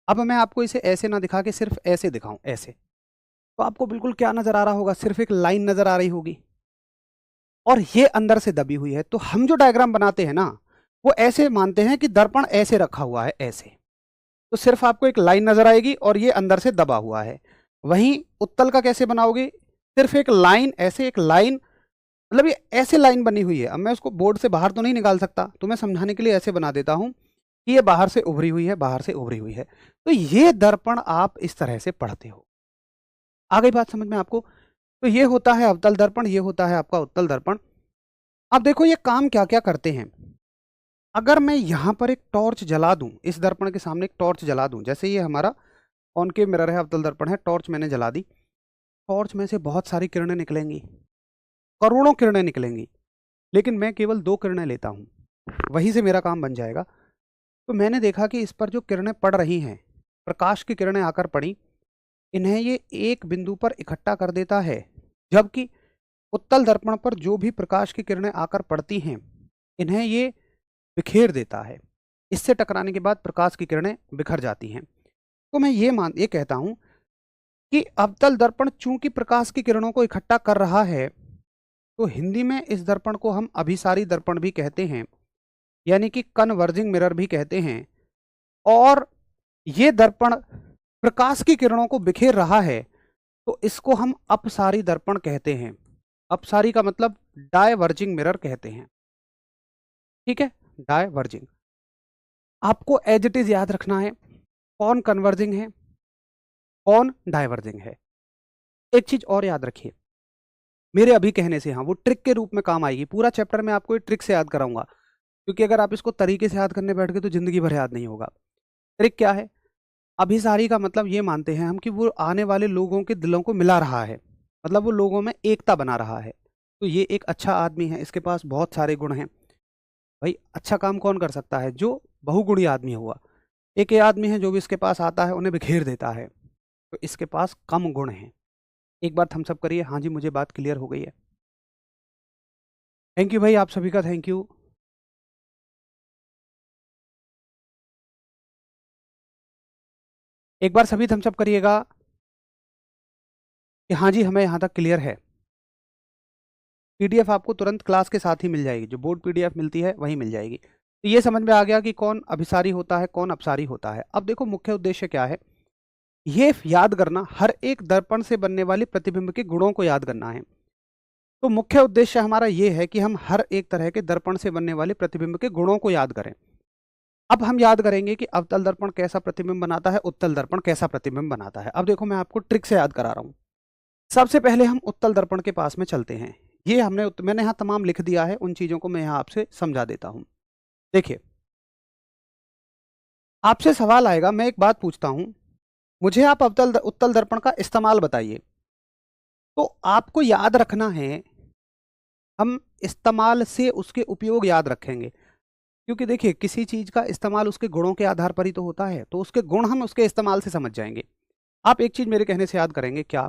अब मैं आपको इसे ऐसे ना दिखा के सिर्फ ऐसे दिखाऊं, ऐसे, तो आपको बिल्कुल क्या नजर आ रहा होगा? सिर्फ एक लाइन नजर आ रही होगी, और ये अंदर से दबी हुई है। तो हम जो डायग्राम बनाते हैं ना, वो ऐसे मानते हैं कि दर्पण ऐसे रखा हुआ है, ऐसे। तो सिर्फ आपको एक लाइन नजर आएगी और ये अंदर से दबा हुआ है। वहीं उत्तल का कैसे बनाओगे? सिर्फ एक लाइन, ऐसे एक लाइन, मतलब ये ऐसे लाइन बनी हुई है। अब मैं उसको बोर्ड से बाहर तो नहीं निकाल सकता, तो मैं समझाने के लिए ऐसे बना देता हूं कि ये बाहर से उभरी हुई है, बाहर से उभरी हुई है। तो ये दर्पण आप इस तरह से पढ़ते हो। आ गई बात समझ में आपको? तो ये होता है अवतल दर्पण, ये होता है आपका उत्तल दर्पण। अब देखो ये काम क्या क्या करते हैं। अगर मैं यहां पर एक टॉर्च जला दूं, इस दर्पण के सामने एक टॉर्च जला दूं, जैसे ये हमारा कॉनकेव मिरर है, अवतल दर्पण है, टॉर्च मैंने जला दी, टॉर्च में से बहुत सारी किरणें निकलेंगी, करोड़ों किरणें निकलेंगी, लेकिन मैं केवल 2 किरणें लेता हूं, वहीं से मेरा काम बन जाएगा। तो मैंने देखा कि इस पर जो किरणें पड़ रही हैं, प्रकाश की किरणें आकर पड़ी, इन्हें ये एक बिंदु पर इकट्ठा कर देता है, जबकि उत्तल दर्पण पर जो भी प्रकाश की किरणें आकर पड़ती हैं, इन्हें ये बिखेर देता है। इससे टकराने के बाद प्रकाश की किरणें बिखर जाती हैं। तो मैं ये कहता हूं कि अवतल दर्पण चूंकि प्रकाश की किरणों को इकट्ठा कर रहा है, तो हिंदी में इस दर्पण को हम अभिसारी दर्पण भी कहते हैं, यानी कि कन्वर्जिंग मिरर भी कहते हैं। और ये दर्पण प्रकाश की किरणों को बिखेर रहा है, तो इसको हम अपसारी दर्पण कहते हैं। अपसारी का मतलब डायवर्जिंग मिरर कहते हैं, ठीक है, डायवर्जिंग। आपको एज इट इज याद रखना है, कौन कन्वर्जिंग है, कौन डायवर्जिंग है। एक चीज और याद रखिए, मेरे अभी कहने से, हाँ, वो ट्रिक के रूप में काम आएगी। पूरा चैप्टर में आपको ये ट्रिक से याद कराऊंगा, क्योंकि अगर आप इसको तरीके से याद करने बैठ गए तो जिंदगी भर याद नहीं होगा। ट्रिक क्या है? अभिसारी का मतलब ये मानते हैं हम कि वो आने वाले लोगों के दिलों को मिला रहा है, मतलब वो लोगों में एकता बना रहा है। तो ये एक अच्छा आदमी है, इसके पास बहुत सारे गुण हैं। भाई अच्छा काम कौन कर सकता है? जो बहुगुणी आदमी हुआ। एक ये आदमी है जो भी इसके पास आता है उन्हें बिखेर देता है, तो इसके पास कम गुण हैं। एक बार थम्स अप करिए। हाँ जी, मुझे बात क्लियर हो गई है। थैंक यू भाई, आप सभी का थैंक यू। एक बार सभी थम्स अप करिएगा कि हाँ जी, हमें यहाँ तक क्लियर है। पीडीएफ आपको तुरंत क्लास के साथ ही मिल जाएगी, जो बोर्ड पीडीएफ मिलती है वही मिल जाएगी। तो ये समझ में आ गया कि कौन अभिसारी होता है, कौन अपसारी होता है। अब देखो मुख्य उद्देश्य क्या है, ये याद करना, हर एक दर्पण से बनने वाली प्रतिबिंब के गुणों को याद करना है। तो मुख्य उद्देश्य हमारा ये है कि हम हर एक तरह के दर्पण से बनने वाले प्रतिबिंब के गुणों को याद करें। अब हम याद करेंगे कि अवतल दर्पण कैसा प्रतिबिंब बनाता है, उत्तल दर्पण कैसा प्रतिबिंब बनाता है। अब देखो मैं आपको ट्रिक से याद करा रहा हूं। सबसे पहले हम उत्तल दर्पण के पास में चलते हैं। ये मैंने यहाँ तमाम लिख दिया है, उन चीजों को मैं यहाँ आपसे समझा देता हूं। देखिए, आपसे सवाल आएगा, मैं एक बात पूछता हूं, मुझे आप उत्तल दर्पण का इस्तेमाल बताइए। तो आपको याद रखना है, हम इस्तेमाल से उसके उपयोग याद रखेंगे, क्योंकि देखिए किसी चीज का इस्तेमाल उसके गुणों के आधार पर ही तो होता है, तो उसके गुण हम उसके इस्तेमाल से समझ जाएंगे। आप एक चीज मेरे कहने से याद करेंगे, क्या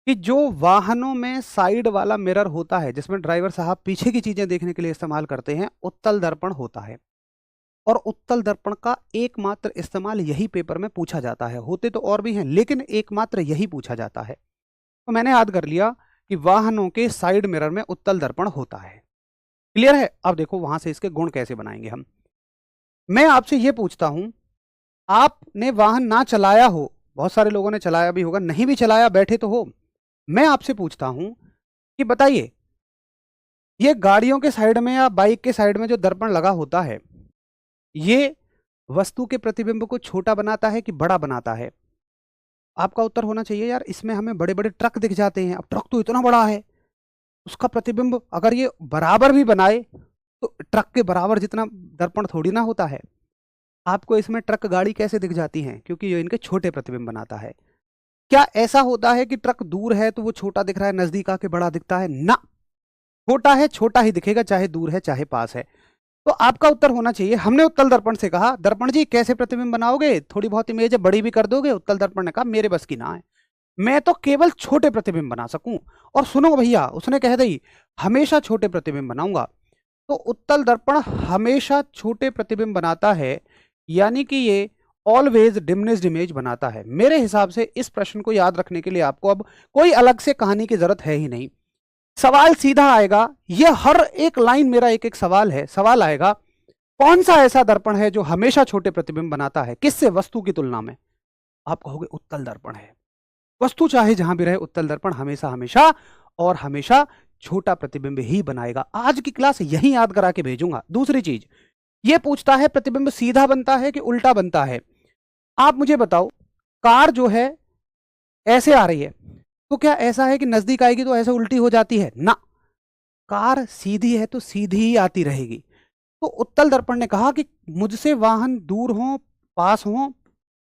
कि जो वाहनों में साइड वाला मिरर होता है, जिसमें ड्राइवर साहब पीछे की चीजें देखने के लिए इस्तेमाल करते हैं, उत्तल दर्पण होता है। और उत्तल दर्पण का एकमात्र इस्तेमाल यही पेपर में पूछा जाता है। होते तो और भी हैं, लेकिन एकमात्र यही पूछा जाता है। तो मैंने याद कर लिया कि वाहनों के साइड मिरर में उत्तल दर्पण होता है। क्लियर है? अब देखो वहां से इसके गुण कैसे बनाएंगे हम। मैं आपसे यह पूछता हूं, आपने वाहन ना चलाया हो, बहुत सारे लोगों ने चलाया भी होगा, नहीं भी चलाया बैठे तो हो, मैं आपसे पूछता हूं कि बताइए, ये गाड़ियों के साइड में या बाइक के साइड में जो दर्पण लगा होता है, ये वस्तु के प्रतिबिंब को छोटा बनाता है कि बड़ा बनाता है? आपका उत्तर होना चाहिए यार, इसमें हमें बड़े बड़े ट्रक दिख जाते हैं। अब ट्रक तो इतना बड़ा है, उसका प्रतिबिंब अगर ये बराबर भी बनाए तो ट्रक के बराबर जितना दर्पण थोड़ी ना होता है। आपको इसमें ट्रक गाड़ी कैसे दिख जाती हैं? क्योंकि ये इनके छोटे प्रतिबिंब बनाता है। क्या ऐसा होता है कि ट्रक दूर है तो वो छोटा दिख रहा है, नजदीक आके बड़ा दिखता है? ना, छोटा है छोटा ही दिखेगा, चाहे दूर है चाहे पास है। तो आपका उत्तर होना चाहिए, हमने उत्तल दर्पण से कहा, दर्पण जी कैसे प्रतिबिंब बनाओगे, थोड़ी बहुत इमेज बड़ी भी कर दोगे? उत्तल दर्पण ने कहा मेरे बस की ना है, मैं तो केवल छोटे प्रतिबिंब बना सकूं। और सुनो भैया, उसने कह दी हमेशा छोटे प्रतिबिंब बनाऊंगा। तो उत्तल दर्पण हमेशा छोटे प्रतिबिंब बनाता है, यानी कि ये ऑलवेज डिमिनिश्ड इमेज बनाता है। मेरे हिसाब से इस प्रश्न को याद रखने के लिए आपको अब कोई अलग से कहानी की जरूरत है ही नहीं। सवाल सीधा आएगा, ये हर एक लाइन मेरा एक एक सवाल है। सवाल आएगा, कौन सा ऐसा दर्पण है जो हमेशा छोटे प्रतिबिंब बनाता है? किससे? वस्तु की तुलना में। आप कहोगे उत्तल दर्पण है। वस्तु चाहे जहां भी रहे, उत्तल दर्पण हमेशा हमेशा और हमेशा छोटा प्रतिबिंब ही बनाएगा। आज की क्लास यही याद करा के भेजूंगा। दूसरी चीज ये पूछता है, प्रतिबिंब सीधा बनता है कि उल्टा बनता है? आप मुझे बताओ, कार जो है ऐसे आ रही है, तो क्या ऐसा है कि नजदीक आएगी तो ऐसे उल्टी हो जाती है? ना, कार सीधी है तो सीधी ही आती रहेगी। तो उत्तल दर्पण ने कहा कि मुझसे वाहन दूर हो पास हो,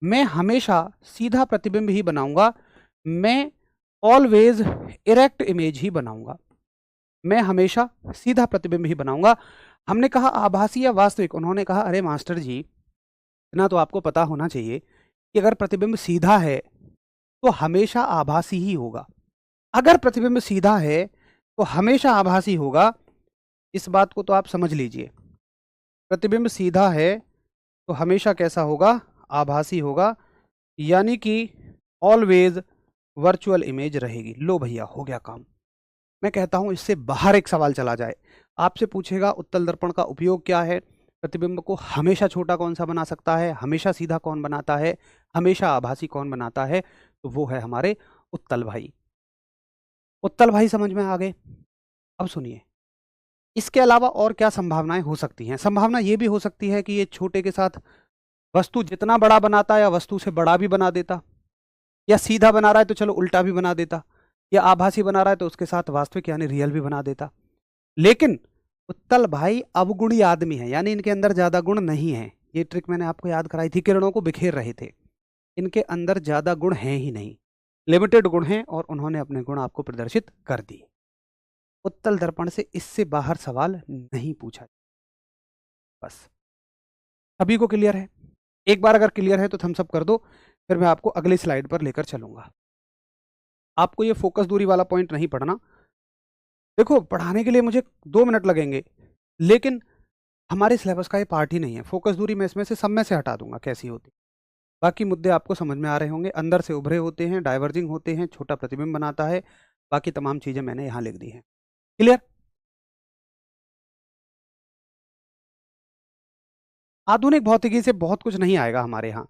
मैं हमेशा सीधा प्रतिबिंब ही बनाऊंगा, मैं ऑलवेज इरेक्ट इमेज ही बनाऊंगा, मैं हमेशा सीधा प्रतिबिंब ही बनाऊंगा। हमने कहा आभासी या वास्तविक? उन्होंने कहा अरे मास्टर जी, इतना तो आपको पता होना चाहिए कि अगर प्रतिबिंब सीधा है तो हमेशा आभासी ही होगा। अगर प्रतिबिंब सीधा है तो हमेशा आभासी होगा, इस बात को तो आप समझ लीजिए। प्रतिबिंब सीधा है तो हमेशा कैसा होगा? आभासी होगा, यानी कि ऑलवेज वर्चुअल इमेज रहेगी। लो भैया, हो गया काम। मैं कहता हूं इससे बाहर एक सवाल चला जाए, आपसे पूछेगा उत्तल दर्पण का उपयोग क्या है, प्रतिबिंब को हमेशा छोटा कौन सा बना सकता है, हमेशा सीधा कौन बनाता है, हमेशा आभासी कौन बनाता है? तो वो है हमारे उत्तल भाई। उत्तल भाई समझ में आ गए? अब सुनिए, इसके अलावा और क्या संभावनाएं हो सकती हैं? संभावना ये भी हो सकती है कि ये छोटे के साथ वस्तु जितना बड़ा बनाता है या वस्तु से बड़ा भी बना देता, या सीधा बना रहा है तो चलो उल्टा भी बना देता, या आभासी बना रहा है तो उसके साथ वास्तविक यानी रियल भी बना देता। लेकिन उत्तल भाई अवगुणी आदमी है, यानी इनके अंदर ज्यादा गुण नहीं है। ये ट्रिक मैंने आपको याद कराई थी, किरणों को बिखेर रहे थे। इनके अंदर ज्यादा गुण हैं ही नहीं, लिमिटेड गुण हैं, और उन्होंने अपने गुण आपको प्रदर्शित कर दिए। उत्तल दर्पण से इससे बाहर सवाल नहीं पूछा। बस सभी को क्लियर है? एक बार अगर क्लियर है तो थम्स अप कर दो, फिर मैं आपको अगली स्लाइड पर लेकर चलूंगा। आपको ये फोकस दूरी वाला पॉइंट नहीं पढ़ना। देखो, पढ़ाने के लिए मुझे 2 मिनट लगेंगे, लेकिन हमारे सिलेबस का ये पार्ट ही नहीं है। फोकस दूरी मैं इसमें से सब में से हटा दूंगा कैसी होती। बाकी मुद्दे आपको समझ में आ रहे होंगे, अंदर से उभरे होते हैं, डाइवर्जिंग होते हैं, छोटा प्रतिबिंब बनाता है, बाकी तमाम चीजें मैंने यहां लिख दी हैं। क्लियर? आधुनिक भौतिकी से बहुत कुछ नहीं आएगा हमारे यहाँ।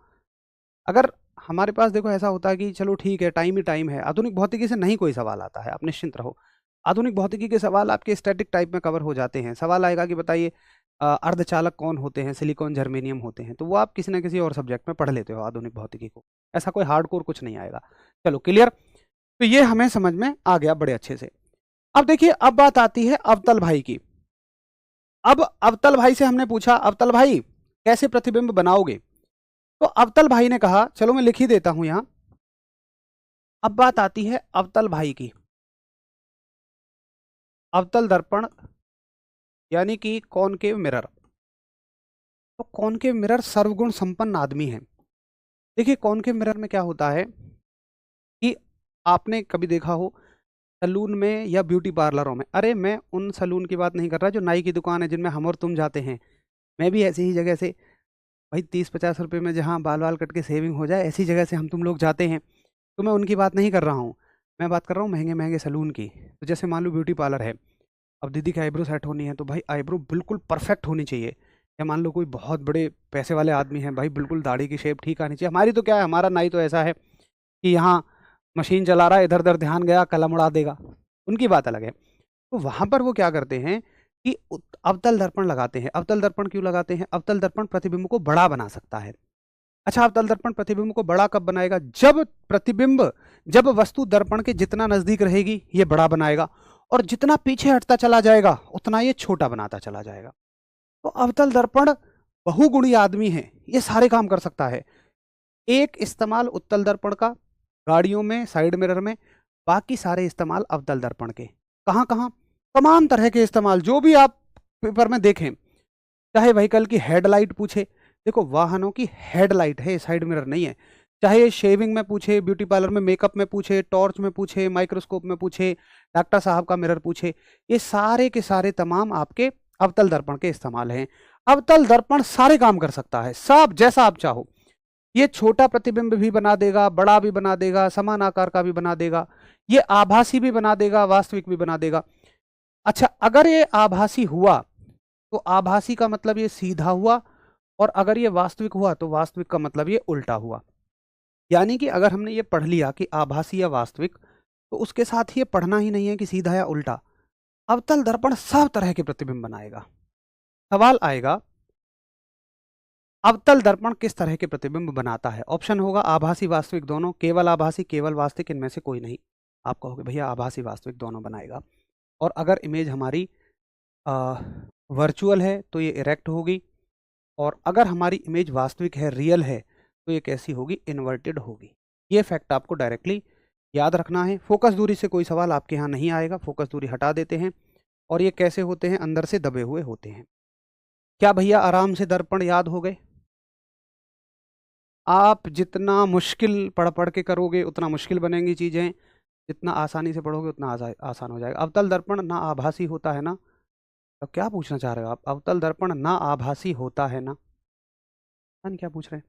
अगर हमारे पास देखो ऐसा होता है कि चलो ठीक है, टाइम ही टाइम है, आधुनिक भौतिकी से नहीं कोई सवाल आता है, आप निश्चिंत रहो। आधुनिक भौतिकी के सवाल आपके स्टैटिक टाइप में कवर हो जाते हैं। सवाल आएगा कि बताइए अर्धचालक कौन होते हैं, सिलिकॉन जर्मेनियम होते हैं, तो वो आप किसी ना किसी और सब्जेक्ट में पढ़ लेते हो आधुनिक भौतिकी को, ऐसा कोई हार्डकोर कुछ नहीं आएगा। चलो क्लियर, तो ये हमें समझ में आ गया बड़े अच्छे से। अब देखिए, अब बात आती है अवतल भाई की। अब अवतल भाई से हमने पूछा, अवतल भाई कैसे प्रतिबिंब बनाओगे, तो अवतल भाई ने कहा, चलो मैं लिख ही देता हूं यहां। अब बात आती है अवतल भाई की। अवतल दर्पण यानी कि कॉनकेव मिरर। तो कॉनकेव मिरर सर्वगुण संपन्न आदमी है। देखिए कॉनकेव मिरर में क्या होता है कि आपने कभी देखा हो सलून में या ब्यूटी पार्लरों में, अरे मैं उन सलून की बात नहीं कर रहा जो नाई की दुकान है जिनमें हम और तुम जाते हैं, मैं भी ऐसी ही जगह से भाई 30-50 रुपए में जहाँ बाल वाल कट के सेविंग हो जाए ऐसी जगह से हम तुम लोग जाते हैं, तो मैं उनकी बात नहीं कर रहा हूँ। मैं बात कर रहा हूँ महंगे महंगे सलून की। तो जैसे मान लो ब्यूटी पार्लर है, अब दीदी की आईब्रो सेट होनी है तो भाई आईब्रो बिल्कुल परफेक्ट होनी चाहिए। या मान लो कोई बहुत बड़े पैसे वाले आदमी हैं, भाई बिल्कुल दाढ़ी की शेप ठीक आनी चाहिए। हमारी तो क्या है, हमारा नाई तो ऐसा है कि यहाँ मशीन चला रहा है, इधर उधर ध्यान गया कलम उड़ा देगा, उनकी बात अलग है। तो वहां पर वो क्या करते हैं कि अवतल दर्पण लगाते हैं। अवतल दर्पण क्यों लगाते हैं? अवतल दर्पण प्रतिबिंब को बड़ा बना सकता है। अच्छा, अवतल दर्पण प्रतिबिंब को बड़ा कब बनाएगा? जब प्रतिबिंब, जब वस्तु दर्पण के जितना नजदीक रहेगी ये बड़ा बनाएगा, और जितना पीछे हटता चला जाएगा उतना ये छोटा बनाता चला जाएगा। तो अवतल दर्पण बहुगुणी आदमी है, ये सारे काम कर सकता है। एक इस्तेमाल उत्तल दर्पण का गाड़ियों में साइड मिरर में, बाकी सारे इस्तेमाल अवतल दर्पण के। कहाँ कहाँ? तमाम तरह के इस्तेमाल जो भी आप पेपर में देखें, चाहे व्हीकल की हेडलाइट पूछे, देखो वाहनों की हेडलाइट है, साइड मिरर नहीं है। चाहे शेविंग में पूछे, ब्यूटी पार्लर में मेकअप में पूछे, टॉर्च में पूछे, माइक्रोस्कोप में पूछे, डॉक्टर साहब का मिरर पूछे, ये सारे के सारे तमाम आपके अवतल दर्पण के इस्तेमाल हैं। अवतल दर्पण सारे काम कर सकता है, सब जैसा आप चाहो। ये छोटा प्रतिबिंब भी बना देगा, बड़ा भी बना देगा, समान आकार का भी बना देगा, ये आभासी भी बना देगा, वास्तविक भी बना देगा। अच्छा, अगर ये आभासी हुआ तो आभासी का मतलब ये सीधा हुआ, और अगर ये वास्तविक हुआ तो वास्तविक का मतलब ये उल्टा हुआ। यानी कि अगर हमने ये पढ़ लिया कि आभासी या वास्तविक, तो उसके साथ ये पढ़ना ही नहीं है कि सीधा या उल्टा। अवतल दर्पण सब तरह के प्रतिबिंब बनाएगा। सवाल आएगा, अवतल दर्पण किस तरह के प्रतिबिंब बनाता है? ऑप्शन होगा आभासी वास्तविक दोनों, केवल आभासी, केवल वास्तविक, इनमें से कोई नहीं। आप कहोगे भैया आभासी वास्तविक दोनों बनाएगा। और अगर इमेज हमारी वर्चुअल है तो ये इरेक्ट होगी, और अगर हमारी इमेज वास्तविक है, रियल है, तो ये कैसी होगी? इन्वर्टेड होगी। ये फैक्ट आपको डायरेक्टली याद रखना है। फोकस दूरी से कोई सवाल आपके यहाँ नहीं आएगा, फोकस दूरी हटा देते हैं। और ये कैसे होते हैं? अंदर से दबे हुए होते हैं। क्या भैया आराम से दर्पण याद हो गए? आप जितना मुश्किल पढ़ पढ़ के करोगे उतना मुश्किल बनेंगी चीज़ें, जितना आसानी से पढ़ोगे उतना आसान हो जाएगा। अवतल दर्पण ना आभासी होता है ना, तो क्या पूछना चाह रहे हो आप? अवतल दर्पण ना आभासी होता है ना, पता नहीं क्या पूछ रहे हैं।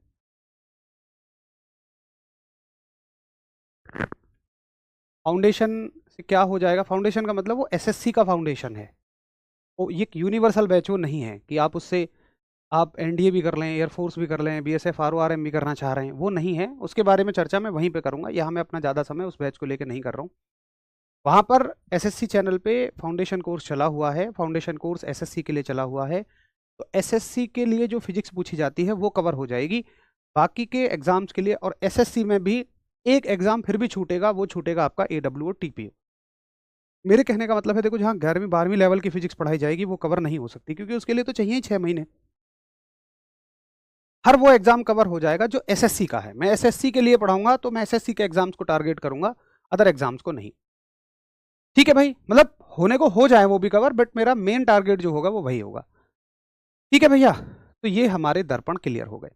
फाउंडेशन से क्या हो जाएगा? फाउंडेशन का मतलब वो एसएससी का फाउंडेशन है, वो ये यूनिवर्सल बैच वो नहीं है कि आप उससे आप एनडीए भी कर लें, एयरफोर्स भी कर लें, बीएसएफ आरओआरएम भी करना चाह रहे हैं, वो नहीं है। उसके बारे में चर्चा मैं वहीं पे करूंगा, यहाँ मैं अपना ज़्यादा समय उस बैच को लेकर नहीं कर रहा हूँ। वहाँ पर एसएससी चैनल पे फाउंडेशन कोर्स चला हुआ है, फाउंडेशन कोर्स एसएससी के लिए चला हुआ है। तो एसएससी के लिए जो फिजिक्स पूछी जाती है वो कवर हो जाएगी, बाकी के एग्जाम्स के लिए। और एसएससी में भी एक एग्जाम फिर भी छूटेगा, वो छूटेगा आपका एडब्ल्यू और टीपीओ। मेरे कहने का मतलब है, देखो जहाँ 11वीं 12वीं लेवल की फिजिक्स पढ़ाई जाएगी वो कवर नहीं हो सकती, क्योंकि उसके लिए तो चाहिए ही 6 महीने। हर वो एग्जाम कवर हो जाएगा जो एसएससी का है। मैं एसएससी के लिए पढ़ाऊंगा तो मैं एसएससी के एग्जाम्स को टारगेट करूंगा, अदर एग्जाम्स को नहीं। ठीक है भाई, मतलब होने को हो जाए वो भी कवर, बट मेरा मेन टारगेट जो होगा वो वही होगा। ठीक है भैया, तो ये हमारे दर्पण क्लियर हो गए।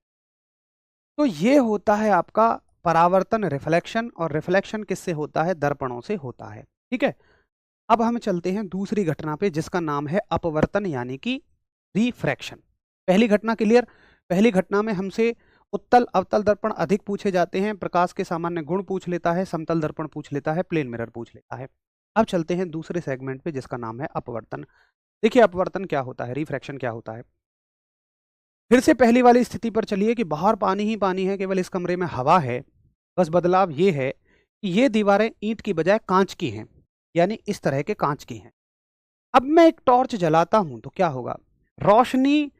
तो ये होता है आपका परावर्तन, रिफ्लेक्शन, और रिफ्लेक्शन किससे होता है? दर्पणों से होता है। ठीक है, अब हम चलते हैं दूसरी घटना पे जिसका नाम है अपवर्तन यानी कि रिफ्रैक्शन। पहली घटना क्लियर? पहली घटना में हमसे उत्तल अवतल दर्पण अधिक पूछे जाते हैं, प्रकाश के सामान्य गुण पूछ लेता है, समतल दर्पण पूछ लेता है, प्लेन मिरर पूछ लेता है। अब चलते हैं दूसरे सेगमेंट पे जिसका नाम है अपवर्तन। देखिए अपवर्तन क्या होता है, रिफ्रैक्शन क्या होता है। फिर से पहली वाली स्थिति पर चलिए कि बाहर पानी ही पानी है, केवल इस कमरे में हवा है। बस बदलाव ये है कि ये दीवारें ईंट की बजाय कांच की हैं। यानी इस तरह के कांच की हैं। अब मैं एक टॉर्च जलाता हूं तो क्या होगा, रोशनी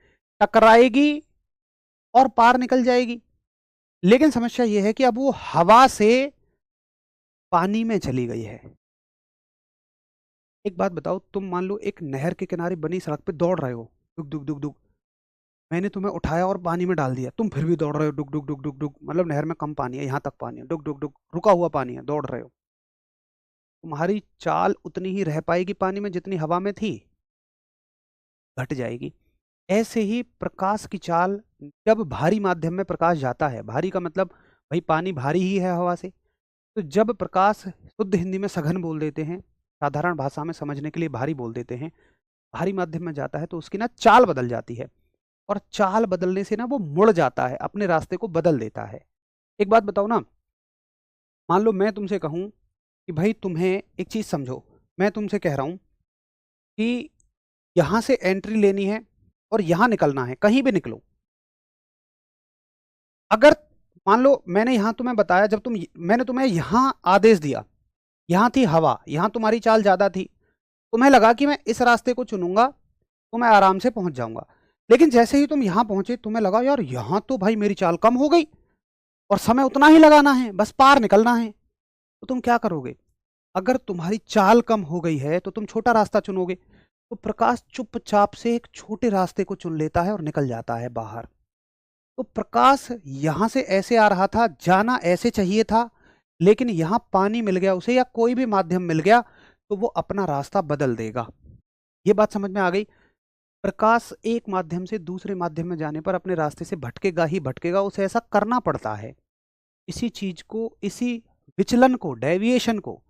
टकराएगी और पार निकल जाएगी। लेकिन समस्या यह है कि अब वो हवा से पानी में चली गई है। एक बात बताओ, तुम मान लो एक नहर के किनारे बनी सड़क पे दौड़ रहे हो, डुक डुक डुक डुक, मैंने तुम्हें उठाया और पानी में डाल दिया, तुम फिर भी दौड़ रहे हो डुक डुक डुक डुक डुक, मतलब नहर में कम पानी है, यहां तक पानी है, डुक डुक डुक, रुका हुआ पानी है, दौड़ रहे हो। तुम्हारी चाल उतनी ही रह पाएगी पानी में जितनी हवा में थी, घट जाएगी। ऐसे ही प्रकाश की चाल, जब भारी माध्यम में प्रकाश जाता है, भारी का मतलब भाई पानी भारी ही है हवा से, तो जब प्रकाश, शुद्ध हिंदी में सघन बोल देते हैं, साधारण भाषा में समझने के लिए भारी बोल देते हैं, भारी माध्यम में जाता है तो उसकी ना चाल बदल जाती है, और चाल बदलने से ना वो मुड़ जाता है, अपने रास्ते को बदल देता है। एक बात बताओ ना, मान लो मैं तुमसे कहूं कि भाई तुम्हें एक चीज समझो, मैं तुमसे कह रहा हूं कि यहां से एंट्री लेनी है और यहां निकलना है, कहीं भी निकलो। अगर मान लो मैंने यहां तुम्हें बताया, जब मैंने तुम्हें यहां आदेश दिया, यहां थी हवा, यहां तुम्हारी चाल ज्यादा थी, तुम्हें लगा कि मैं इस रास्ते को चुनूंगा तो मैं आराम से पहुंच जाऊंगा। लेकिन जैसे ही तुम यहां पहुंचे, तुम्हें लगा यार यहां तो भाई मेरी चाल कम हो गई और समय उतना ही लगाना है, बस पार निकलना है, तो तुम क्या करोगे? अगर तुम्हारी चाल कम हो गई है तो तुम छोटा रास्ता चुनोगे। तो प्रकाश चुपचाप से एक छोटे रास्ते को चुन लेता है और निकल जाता है बाहर। तो प्रकाश यहां से ऐसे आ रहा था, जाना ऐसे चाहिए था, लेकिन यहां पानी मिल गया उसे या कोई भी माध्यम मिल गया तो वो अपना रास्ता बदल देगा। ये बात समझ में आ गई? प्रकाश एक माध्यम से दूसरे माध्यम में जाने पर अपने रास्ते से भटकेगा ही भटकेगा, उसे ऐसा करना पड़ता है। इसी चीज को, इसी विचलन को, डेविएशन को,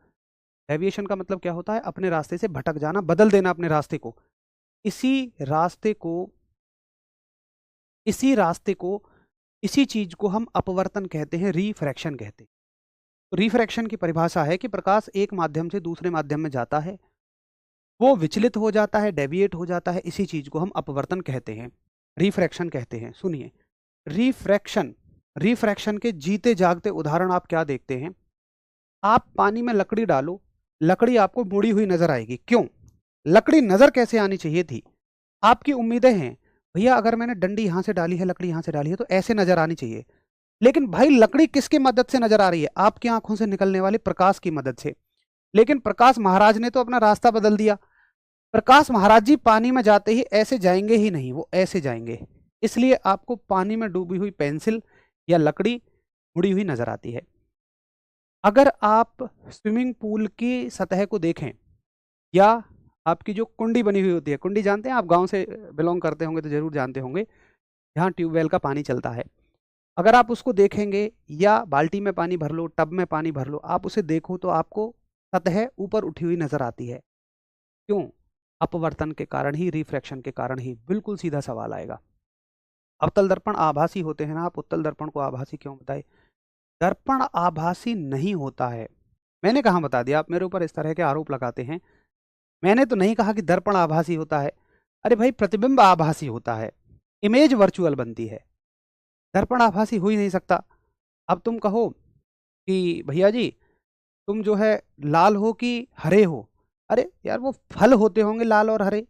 डेविएशन का मतलब क्या होता है? अपने रास्ते से भटक जाना, बदल देना अपने रास्ते को। इसी रास्ते को, इसी रास्ते को, इसी चीज को हम अपवर्तन कहते हैं, रिफ्रैक्शन कहते हैं। तो रिफ्रैक्शन की परिभाषा है कि प्रकाश एक माध्यम से दूसरे माध्यम में जाता है, वो विचलित हो जाता है, डेविएट हो जाता है, इसी चीज को हम अपवर्तन कहते हैं, रिफ्रैक्शन कहते हैं। सुनिए, रिफ्रैक्शन, रिफ्रैक्शन के जीते जागते उदाहरण आप क्या देखते हैं? आप पानी में लकड़ी डालो, लकड़ी आपको मुड़ी हुई नजर आएगी। क्यों? लकड़ी नजर कैसे आनी चाहिए थी? आपकी उम्मीदें हैं भैया, अगर मैंने डंडी यहां से डाली है, लकड़ी यहां से डाली है, तो ऐसे नजर आनी चाहिए। लेकिन भाई लकड़ी किसकी मदद से नजर आ रही है? आपकी आंखों से निकलने वाले प्रकाश की मदद से। लेकिन प्रकाश महाराज ने तो अपना रास्ता बदल दिया। प्रकाश महाराज जी पानी में जाते ही ऐसे जाएंगे ही नहीं, वो ऐसे जाएंगे। इसलिए आपको पानी में डूबी हुई पेंसिल या लकड़ी मुड़ी हुई नजर आती है। अगर आप स्विमिंग पूल की सतह को देखें, या आपकी जो कुंडी बनी हुई होती है, कुंडी जानते हैं आप, गांव से बिलोंग करते होंगे तो जरूर जानते होंगे, जहाँ ट्यूबवेल का पानी चलता है। अगर आप उसको देखेंगे या बाल्टी में पानी भर लो, टब में पानी भर लो, आप उसे देखो तो आपको सतह ऊपर उठी हुई नजर आती है। क्यों? अपवर्तन के कारण ही, रिफ्रैक्शन के कारण ही। बिल्कुल सीधा सवाल आएगा। अवतल दर्पण आभासी होते हैं ना, आप उत्तल दर्पण को आभासी क्यों बताए? दर्पण आभासी नहीं होता है। मैंने कहाँ बता दिया? आप मेरे ऊपर इस तरह के आरोप लगाते हैं। मैंने तो नहीं कहा कि दर्पण आभासी होता है। अरे भाई, प्रतिबिंब आभासी होता है, इमेज वर्चुअल बनती है, दर्पण आभासी हो ही नहीं सकता। अब तुम कहो कि भैया जी तुम जो है लाल हो कि हरे हो, अरे यार वो फल होते होंगे लाल और हरे,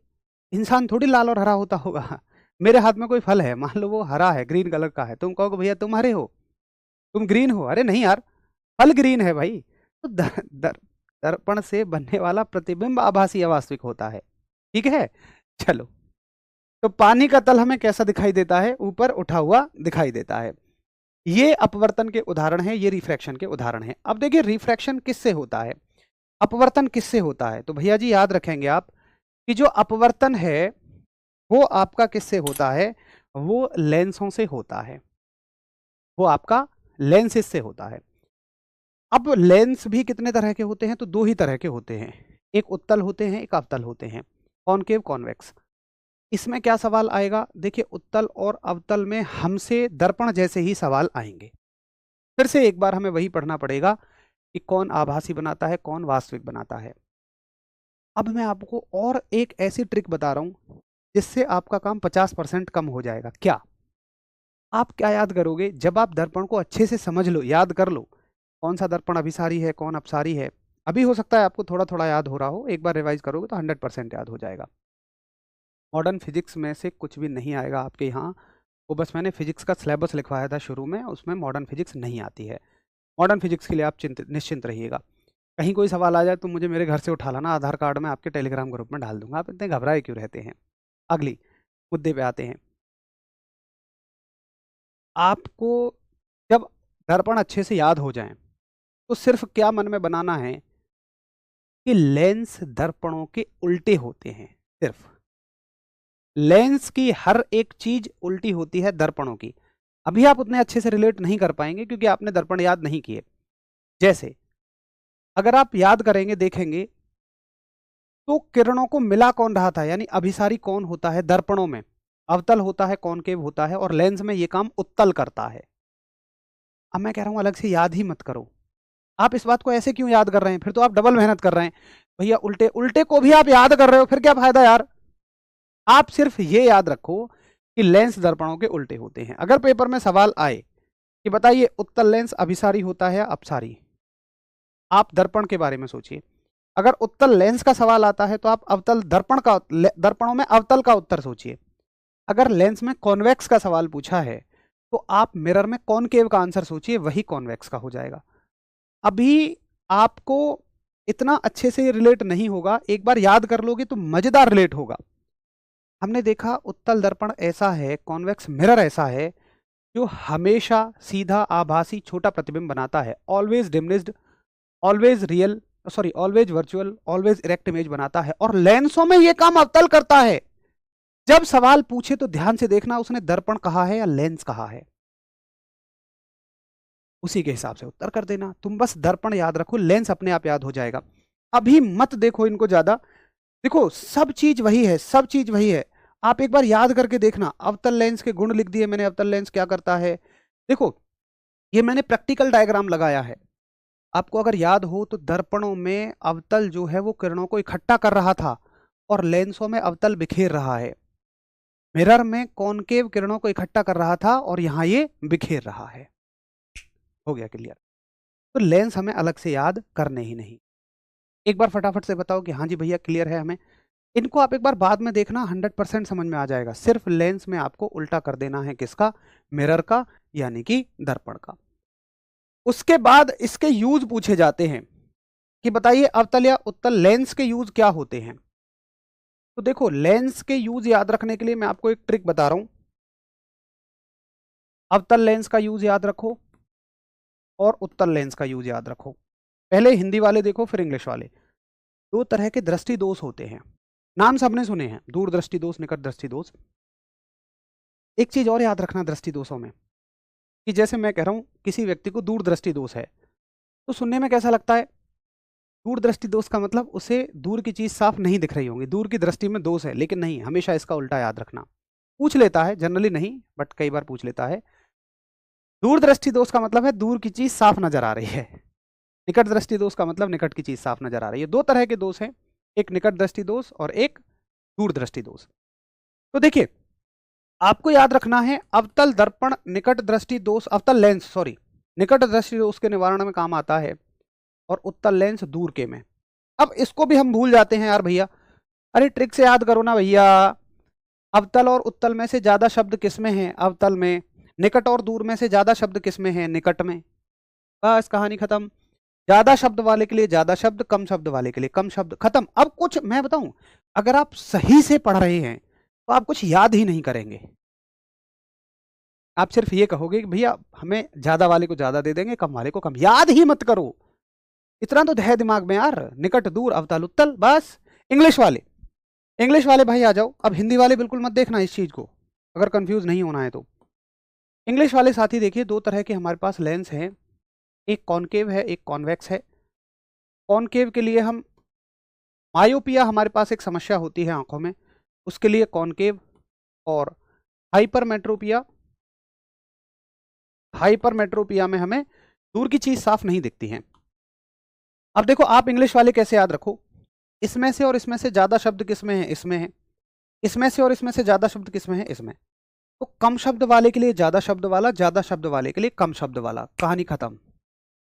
इंसान थोड़ी लाल और हरा होता होगा। मेरे हाथ में कोई फल है, मान लो वो हरा है, ग्रीन कलर का है, तुम कहोगे भैया तुम हरे हो, तुम ग्रीन हो। अरे नहीं यार, फल ग्रीन है भाई। तो दर्पण से बनने वाला प्रतिबिंब आभासी अवास्तविक होता है। ठीक है, चलो। तो पानी का तल हमें कैसा दिखाई देता है? ऊपर उठा हुआ दिखाई देता है। ये अपवर्तन के उदाहरण है, ये रिफ्रैक्शन के उदाहरण है। अब देखिए रिफ्रैक्शन किससे होता है, अपवर्तन किससे होता है? तो भैया जी याद रखेंगे आप कि जो अपवर्तन है वो आपका किससे होता है? वो लेंसों से होता है, वो आपका लेंसेस से होता है। अब लेंस भी कितने तरह के होते हैं? तो दो ही तरह के होते हैं, एक उत्तल होते हैं, एक अवतल होते हैं, कॉनकेव कॉन्वेक्स। इसमें क्या सवाल आएगा? देखिए उत्तल और अवतल में हमसे दर्पण जैसे ही सवाल आएंगे। फिर से एक बार हमें वही पढ़ना पड़ेगा कि कौन आभासी बनाता है, कौन वास्तविक बनाता है। अब मैं आपको और एक ऐसी ट्रिक बता रहा हूं जिससे आपका काम 50% कम हो जाएगा। क्या? आप क्या याद करोगे जब आप दर्पण को अच्छे से समझ लो, याद कर लो कौन सा दर्पण अभिसारी है, कौन अपसारी है, अभी हो सकता है आपको थोड़ा थोड़ा याद हो रहा हो, एक बार रिवाइज करोगे तो 100% याद हो जाएगा। मॉडर्न फिजिक्स में से कुछ भी नहीं आएगा आपके यहाँ, वो बस मैंने फिजिक्स का सिलेबस लिखवाया था शुरू में, उसमें मॉडर्न फिजिक्स नहीं आती है। मॉडर्न फिजिक्स के लिए आप चिंतित निश्चिंत रहिएगा। कहीं कोई सवाल आ जाए तो मुझे मेरे घर से उठा लाना, आधार कार्ड में आपके टेलीग्राम ग्रुप में डाल दूंगा, आप इतने घबराए क्यों रहते हैं। अगली मुद्दे पे आते हैं। आपको जब दर्पण अच्छे से याद हो जाए तो सिर्फ क्या मन में बनाना है कि लेंस दर्पणों के उल्टे होते हैं। सिर्फ लेंस की हर एक चीज उल्टी होती है दर्पणों की। अभी आप उतने अच्छे से रिलेट नहीं कर पाएंगे क्योंकि आपने दर्पण याद नहीं किए। जैसे अगर आप याद करेंगे, देखेंगे तो किरणों को मिला कौन रहा था, यानी अभिसारी कौन होता है दर्पणों में, अवतल होता है, कॉनकेव होता है, और लेंस में ये काम उत्तल करता है। अब मैं कह रहा हूं अलग से याद ही मत करो। आप इस बात को ऐसे क्यों याद कर रहे हैं, फिर तो आप डबल मेहनत कर रहे हैं। भैया उल्टे उल्टे को भी आप याद कर रहे हो, फिर क्या फायदा यार। आप सिर्फ ये याद रखो कि लेंस दर्पणों के उल्टे होते हैं। अगर पेपर में सवाल आए कि बताइए उत्तल लेंस अभिसारी होता है या अपसारी, आप दर्पण के बारे में सोचिए। अगर उत्तल लेंस का सवाल आता है तो आप अवतल दर्पणों में अवतल का उत्तर सोचिए। अगर लेंस में कॉन्वेक्स का सवाल पूछा है तो आप मिरर में कॉनकेव का आंसर सोचिए, वही कॉन्वेक्स का हो जाएगा। अभी आपको इतना अच्छे से रिलेट नहीं होगा, एक बार याद कर लोगे तो मजेदार रिलेट होगा। हमने देखा उत्तल दर्पण ऐसा है, कॉन्वेक्स मिरर ऐसा है जो हमेशा सीधा आभासी छोटा प्रतिबिंब बनाता है, always diminished, always real, sorry always virtual, always erect image बनाता है। और लेंसों में यह काम अवतल करता है। जब सवाल पूछे तो ध्यान से देखना उसने दर्पण कहा है या लेंस कहा है, उसी के हिसाब से उत्तर कर देना। तुम बस दर्पण याद रखो, लेंस अपने आप याद हो जाएगा। अभी मत देखो इनको ज्यादा, देखो सब चीज वही है, सब चीज वही है। आप एक बार याद करके देखना, अवतल लेंस के गुण लिख दिए मैंने, अवतल लेंस क्या करता है। देखो ये मैंने प्रैक्टिकल डायग्राम लगाया है, आपको अगर याद हो तो दर्पणों में अवतल जो है वो किरणों को इकट्ठा कर रहा था और लेंसों में अवतल बिखेर रहा है। मिरर में कॉनकेव किरणों को इकट्ठा कर रहा था और यहां ये बिखेर रहा है। हो गया क्लियर। तो लेंस हमें अलग से याद करने ही नहीं। एक बार फटाफट से बताओ कि हाँ जी भैया क्लियर है हमें। इनको आप एक बार बाद में देखना, 100% समझ में आ जाएगा। सिर्फ लेंस में आपको उल्टा कर देना है किसका, मिरर का, यानी कि दर्पण का। उसके बाद इसके यूज पूछे जाते हैं कि बताइए अवतल या उत्तल लेंस के यूज क्या होते हैं। तो देखो लेंस के यूज याद रखने के लिए मैं आपको एक ट्रिक बता रहा हूं। अवतल लेंस का यूज याद रखो और उत्तल लेंस का यूज याद रखो। पहले हिंदी वाले देखो फिर इंग्लिश वाले। दो तरह के दृष्टि दोष होते हैं, नाम सबने सुने हैं, दूर दृष्टि दोष, निकट दृष्टि दोष। एक चीज और याद रखना दृष्टि दोषों में, कि जैसे मैं कह रहा हूं किसी व्यक्ति को दूर दृष्टि दोष है, तो सुनने में कैसा लगता है। दूर दृष्टि दोष का मतलब उसे दूर की चीज साफ नहीं दिख रही होंगी, दूर की दृष्टि में दोष है, लेकिन नहीं, हमेशा इसका उल्टा याद रखना। पूछ लेता है, जनरली नहीं बट कई बार पूछ लेता है। दूर दृष्टि दोष का मतलब है दूर की चीज साफ नजर आ रही है। निकट दृष्टि दोष का मतलब निकट की चीज साफ नजर आ रही है। दो तरह के दोष हैं, एक निकट दृष्टि दोष और एक दूर दृष्टि दोष। तो देखिए आपको याद रखना है अवतल दर्पण निकट दृष्टि दोष, अवतल लेंस सॉरी निकट दृष्टि दोष के निवारण में काम आता है और उत्तल लेंस दूर के में। अब इसको भी हम भूल जाते हैं यार भैया, अरे ट्रिक से याद करो ना भैया। अवतल और उत्तल में से ज्यादा शब्द किसमें हैं, अवतल में। निकट और दूर में से ज्यादा शब्द किसमें हैं, निकट में। बस कहानी खत्म। ज्यादा शब्द वाले के लिए ज्यादा शब्द, कम शब्द वाले के लिए कम शब्द, खत्म। अब कुछ मैं बताऊं, अगर आप सही से पढ़ रहे हैं तो आप कुछ याद ही नहीं करेंगे। आप सिर्फ ये कहोगे कि भैया हमें ज्यादा वाले को ज्यादा दे देंगे, कम वाले को कम। याद ही मत करो, इतना तो है दिमाग में यार। निकट दूर अवतल उत्तल, बस। इंग्लिश वाले, इंग्लिश वाले भाई आ जाओ। अब हिंदी वाले बिल्कुल मत देखना इस चीज को, अगर कंफ्यूज नहीं होना है तो। इंग्लिश वाले साथी देखिए, दो तरह के हमारे पास लेंस हैं, एक कॉनकेव है एक कॉन्वेक्स है। कॉनकेव के लिए हम मायोपिया, हमारे पास एक समस्या होती है आंखों में, उसके लिए कॉनकेव। और हाइपरमेट्रोपिया, हाइपरमेट्रोपिया में हमें दूर की चीज साफ नहीं दिखती है। अब देखो आप इंग्लिश वाले कैसे याद रखो, इसमें से और इसमें से ज्यादा शब्द किसमें है, इसमें है। इसमें से और इसमें से ज्यादा शब्द किसमें है, इसमें। तो कम शब्द वाले के लिए ज्यादा शब्द वाला, ज्यादा शब्द वाले के लिए कम शब्द वाला, कहानी खत्म।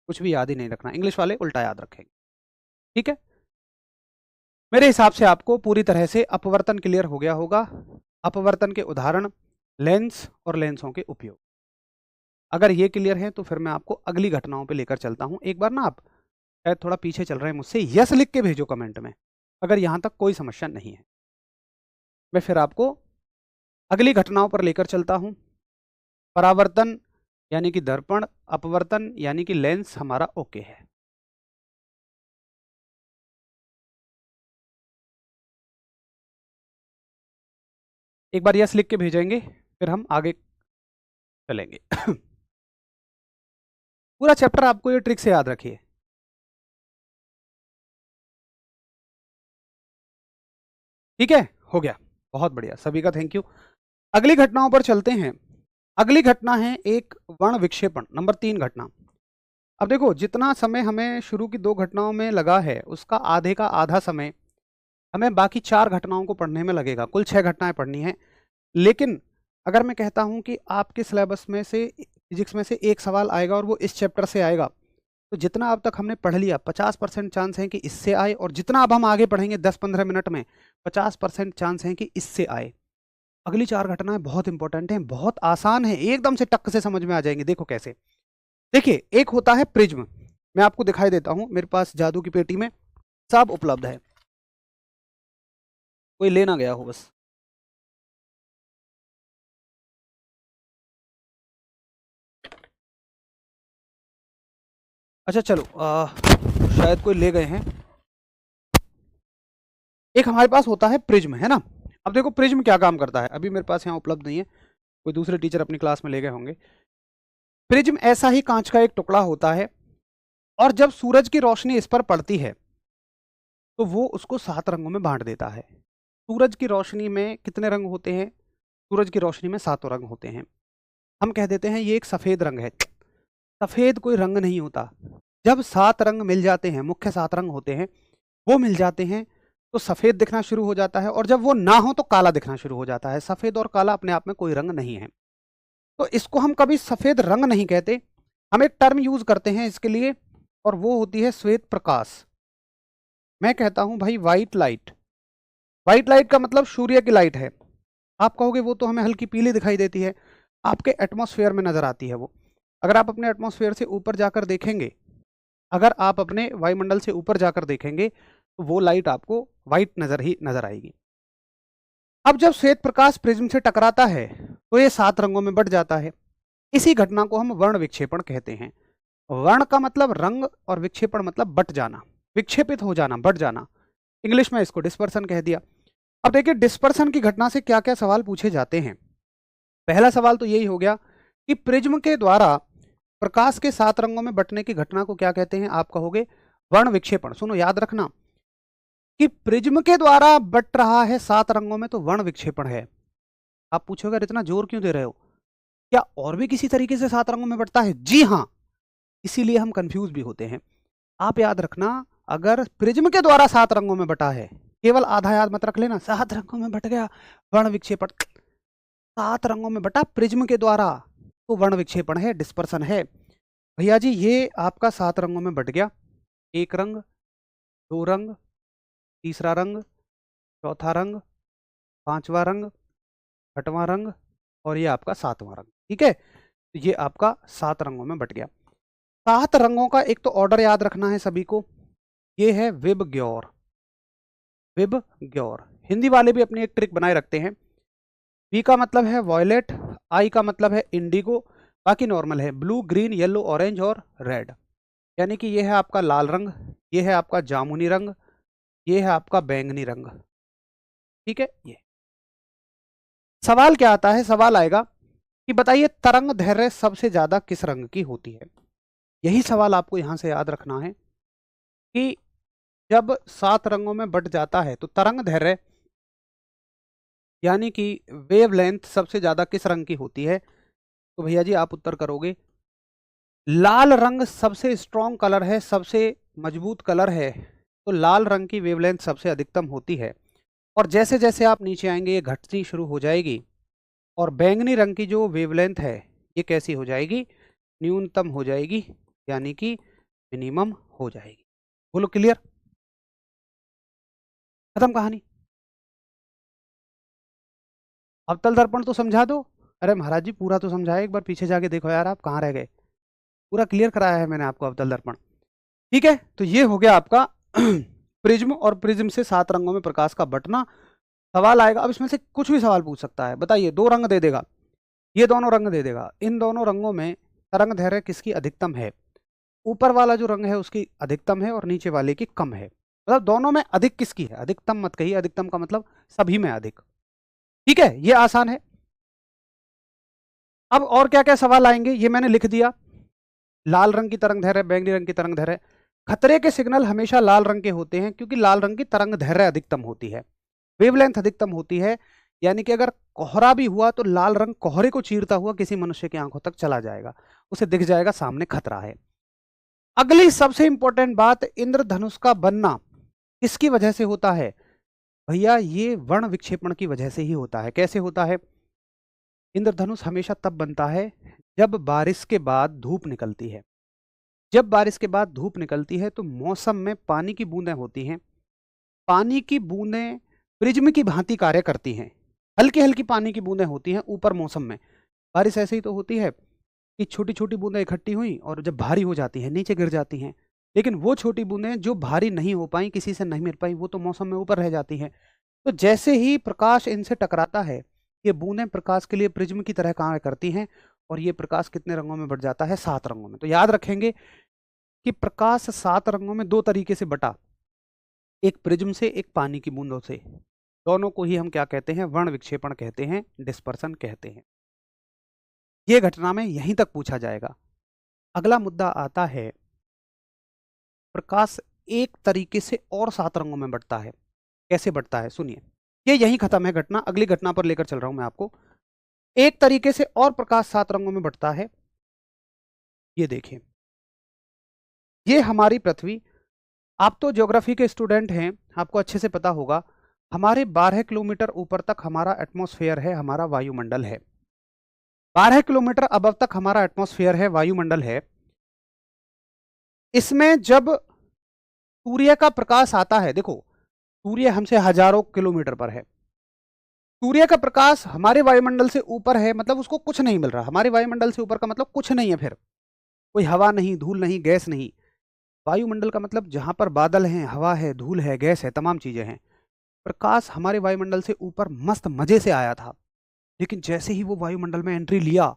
कुछ भी याद ही नहीं रखना, इंग्लिश वाले उल्टा याद रखेंगे। ठीक है, मेरे हिसाब से आपको पूरी तरह से अपवर्तन क्लियर हो गया होगा। अपवर्तन के उदाहरण, लेंस और लेंसों के उपयोग। अगर ये क्लियर है तो फिर मैं आपको अगली घटनाओं पे लेकर चलता हूं। एक बार ना आप शायद थोड़ा पीछे चल रहे हैं मुझसे, यस लिख के भेजो कमेंट में अगर यहां तक कोई समस्या नहीं है। मैं फिर आपको अगली घटनाओं पर लेकर चलता हूं। परावर्तन यानी कि दर्पण, अपवर्तन यानी कि लेंस हमारा ओके है। एक बार यस लिख के भेजेंगे फिर हम आगे चलेंगे। पूरा चैप्टर आपको ये ट्रिक से याद रखिए। ठीक है, हो गया, बहुत बढ़िया, सभी का थैंक यू। अगली घटनाओं पर चलते हैं। अगली घटना है एक वर्ण विक्षेपण, नंबर 3 घटना। अब देखो, जितना समय हमें शुरू की 2 घटनाओं में लगा है उसका आधे का आधा समय हमें बाकी 4 घटनाओं को पढ़ने में लगेगा। कुल 6 घटनाएं पढ़नी है। लेकिन अगर मैं कहता हूं कि आपके सिलेबस में से फिजिक्स में से एक सवाल आएगा और वो इस चैप्टर से आएगा, तो जितना अब तक हमने पढ़ लिया 50% चांस है कि इससे आए, और जितना अब हम आगे पढ़ेंगे 10-15 मिनट में 50% चांस है कि इससे आए। अगली 4 घटनाएं बहुत इंपॉर्टेंट हैं, बहुत आसान है, एकदम से टक से समझ में आ जाएंगे। देखो कैसे, देखिए एक होता है प्रिज्म। मैं आपको दिखाई देता हूं, मेरे पास जादू की पेटी में सब उपलब्ध है, कोई लेना गया हो बस। अच्छा चलो, शायद कोई ले गए हैं। एक हमारे पास होता है प्रिज्म, है ना। अब देखो प्रिज्म क्या काम करता है, अभी मेरे पास यहाँ उपलब्ध नहीं है, कोई दूसरे टीचर अपनी क्लास में ले गए होंगे। प्रिज्म ऐसा ही कांच का एक टुकड़ा होता है, और जब सूरज की रोशनी इस पर पड़ती है तो वो उसको 7 रंगों में बांट देता है। सूरज की रोशनी में कितने रंग होते हैं? सूरज की रोशनी में 7 रंग होते हैं। हम कह देते हैं ये एक सफेद रंग है। सफेद कोई रंग नहीं होता। जब 7 रंग मिल जाते हैं, मुख्य 7 रंग होते हैं, वो मिल जाते हैं तो सफेद दिखना शुरू हो जाता है, और जब वो ना हो तो काला दिखना शुरू हो जाता है। सफेद और काला अपने आप में कोई रंग नहीं है, तो इसको हम कभी सफेद रंग नहीं कहते। हम एक टर्म यूज करते हैं इसके लिए, और वो होती है श्वेत प्रकाश। मैं कहता हूं भाई व्हाइट लाइट। व्हाइट लाइट का मतलब सूर्य की लाइट है। आप कहोगे वो तो हमें हल्की पीली दिखाई देती है, आपके एटमॉस्फेयर में नजर आती है वो। अगर आप अपने एटमॉस्फेयर से ऊपर जाकर देखेंगे, अगर आप अपने वायुमंडल से ऊपर जाकर देखेंगे तो वो लाइट आपको व्हाइट नजर आएगी। अब जब श्वेत प्रकाश प्रिज्म से टकराता है तो ये 7 रंगों में बट जाता है। इसी घटना को हम वर्ण विक्षेपण कहते हैं। वर्ण का मतलब रंग और विक्षेपण मतलब बट जाना, विक्षेपित हो जाना, बट जाना। इंग्लिश में इसको डिस्पर्सन कह दिया। अब देखिए डिस्पर्सन की घटना से क्या क्या सवाल पूछे जाते हैं। पहला सवाल तो यही हो गया कि प्रिज्म के द्वारा प्रकाश के 7 रंगों में बटने की घटना को क्या कहते हैं? आप कहोगे वर्ण विक्षेपण। सुनो, याद रखना कि प्रिज्म के द्वारा बट रहा है 7 रंगों में तो वर्ण विक्षेपण है। आप पूछोगे इतना जोर क्यों दे रहे हो, क्या और भी किसी तरीके से 7 रंगों में बटता है? जी हाँ, इसीलिए हम कंफ्यूज भी होते हैं। आप याद रखना, अगर प्रिज्म के द्वारा 7 रंगों में बटा है, केवल आधा याद मत रख लेना, 7 रंगों में बट गया वर्ण विक्षेपण। 7 रंगों में बटा प्रिज्म के द्वारा तो वर्ण विक्षेपण है, डिस्पर्सन है। भैया जी ये आपका 7 रंगों में बट गया, एक रंग, 2 रंग, तीसरा रंग, चौथा रंग, 5वां रंग, 6वां रंग, और ये आपका 7वां रंग। ठीक है, तो ये आपका 7 रंगों में बट गया। 7 रंगों का एक तो ऑर्डर याद रखना है सभी को, ये है विबग्योर। विबग्योर हिंदी वाले भी अपनी एक ट्रिक बनाए रखते हैं। वी का मतलब है वॉयलेट, आई का मतलब है इंडिगो, बाकी नॉर्मल है ब्लू, ग्रीन, येलो, ऑरेंज और रेड। यानी कि ये है आपका लाल रंग, ये है आपका जामुनी रंग, ये है आपका बैंगनी रंग। ठीक है, ये सवाल क्या आता है? सवाल आएगा कि बताइए तरंग दैर्घ्य सबसे ज्यादा किस रंग की होती है। यही सवाल आपको यहां से याद रखना है कि जब 7 रंगों में बट जाता है तो तरंग दैर्घ्य यानी कि वेवलेंथ सबसे ज्यादा किस रंग की होती है। तो भैया जी आप उत्तर करोगे लाल रंग सबसे स्ट्रॉन्ग कलर है, सबसे मजबूत कलर है, तो लाल रंग की वेवलेंथ सबसे अधिकतम होती है। और जैसे जैसे आप नीचे आएंगे ये घटनी शुरू हो जाएगी, और बैंगनी रंग की जो वेवलेंथ है ये कैसी हो जाएगी? न्यूनतम हो जाएगी, यानी कि मिनिमम हो जाएगी। बोलो क्लियर? खत्म कहानी। अवतल दर्पण तो समझा दो। अरे महाराज जी पूरा तो समझाया, एक बार पीछे जाके देखो यार, आप कहाँ रह गए। पूरा क्लियर कराया है मैंने आपको अवतल दर्पण। ठीक है, तो ये हो गया आपका प्रिज्म, और प्रिज्म से 7 रंगों में प्रकाश का बंटना। सवाल आएगा, अब इसमें से कुछ भी सवाल पूछ सकता है। बताइए, 2 रंग दे देगा, ये दोनों रंग दे देगा, इन दोनों रंगों में तरंग दैर्घ्य किसकी अधिकतम है। ऊपर वाला जो रंग है उसकी अधिकतम है और नीचे वाले की कम है। मतलब दोनों में अधिक किसकी है, अधिकतम मत कहिए, अधिकतम का मतलब सभी में अधिक। ठीक है, ये आसान है। अब और क्या क्या सवाल आएंगे ये मैंने लिख दिया। लाल रंग की तरंग दैर्घ्य, बैंगनी रंग की तरंग दैर्घ्य। खतरे के सिग्नल हमेशा लाल रंग के होते हैं क्योंकि लाल रंग की तरंग दैर्घ्य अधिकतम होती है, वेवलेंथ अधिकतम होती है। यानी कि अगर कोहरा भी हुआ तो लाल रंग कोहरे को चीरता हुआ किसी मनुष्य की आंखों तक चला जाएगा, उसे दिख जाएगा सामने खतरा है। अगली सबसे इंपॉर्टेंट बात, इंद्रधनुष का बनना किसकी वजह से होता है। भैया ये वर्ण विक्षेपण की वजह से ही होता है। कैसे होता है। इंद्रधनुष हमेशा तब बनता है जब बारिश के बाद धूप निकलती है। जब बारिश के बाद धूप निकलती है तो मौसम में पानी की बूंदें होती हैं। पानी की बूंदें प्रिज्म की भांति कार्य करती हैं। हल्की हल्की पानी की बूंदें होती हैं ऊपर मौसम में। बारिश ऐसे ही तो होती है कि छोटी छोटी बूंदें इकट्ठी हुई और जब भारी हो जाती हैं नीचे गिर जाती हैं। लेकिन वो छोटी बूंदें जो भारी नहीं हो पाई, किसी से नहीं मिल पाई, वो तो मौसम में ऊपर रह जाती हैं। तो जैसे ही प्रकाश इनसे टकराता है, ये बूंदें प्रकाश के लिए प्रिज्म की तरह कार्य करती हैं और ये प्रकाश कितने रंगों में बट जाता है, 7 रंगों में। तो याद रखेंगे कि प्रकाश 7 रंगों में 2 तरीके से बटा, एक प्रिज्म से, एक पानी की बूंदों से। दोनों को ही हम क्या कहते हैं, वर्ण विक्षेपण कहते हैं, डिस्पर्सन कहते हैं। ये घटना में यहीं तक पूछा जाएगा। अगला मुद्दा आता है, प्रकाश एक तरीके से और 7 रंगों में बटता है। कैसे बटता है सुनिए, ये यहीं खत्म है घटना, अगली घटना पर लेकर चल रहा हूं मैं आपको। एक तरीके से और प्रकाश 7 रंगों में बटता है। ये देखिए, ये हमारी पृथ्वी। आप तो ज्योग्राफी के स्टूडेंट हैं, आपको अच्छे से पता होगा। हमारे 12 किलोमीटर ऊपर तक हमारा एटमॉस्फेयर है, हमारा वायुमंडल है। 12 किलोमीटर अबव तक हमारा एटमॉस्फेयर है, वायुमंडल है। इसमें जब सूर्य का प्रकाश आता है, देखो सूर्य हमसे हजारों किलोमीटर पर है। सूर्य का प्रकाश हमारे वायुमंडल से ऊपर है, मतलब उसको कुछ नहीं मिल रहा। हमारे वायुमंडल से ऊपर का मतलब कुछ नहीं है, फिर कोई हवा नहीं, धूल नहीं, गैस नहीं। वायुमंडल का मतलब जहां पर बादल हैं, हवा है, धूल है, गैस है, तमाम चीजें हैं। प्रकाश हमारे वायुमंडल से ऊपर मस्त मजे से आया था, लेकिन जैसे ही वो वायुमंडल में एंट्री लिया,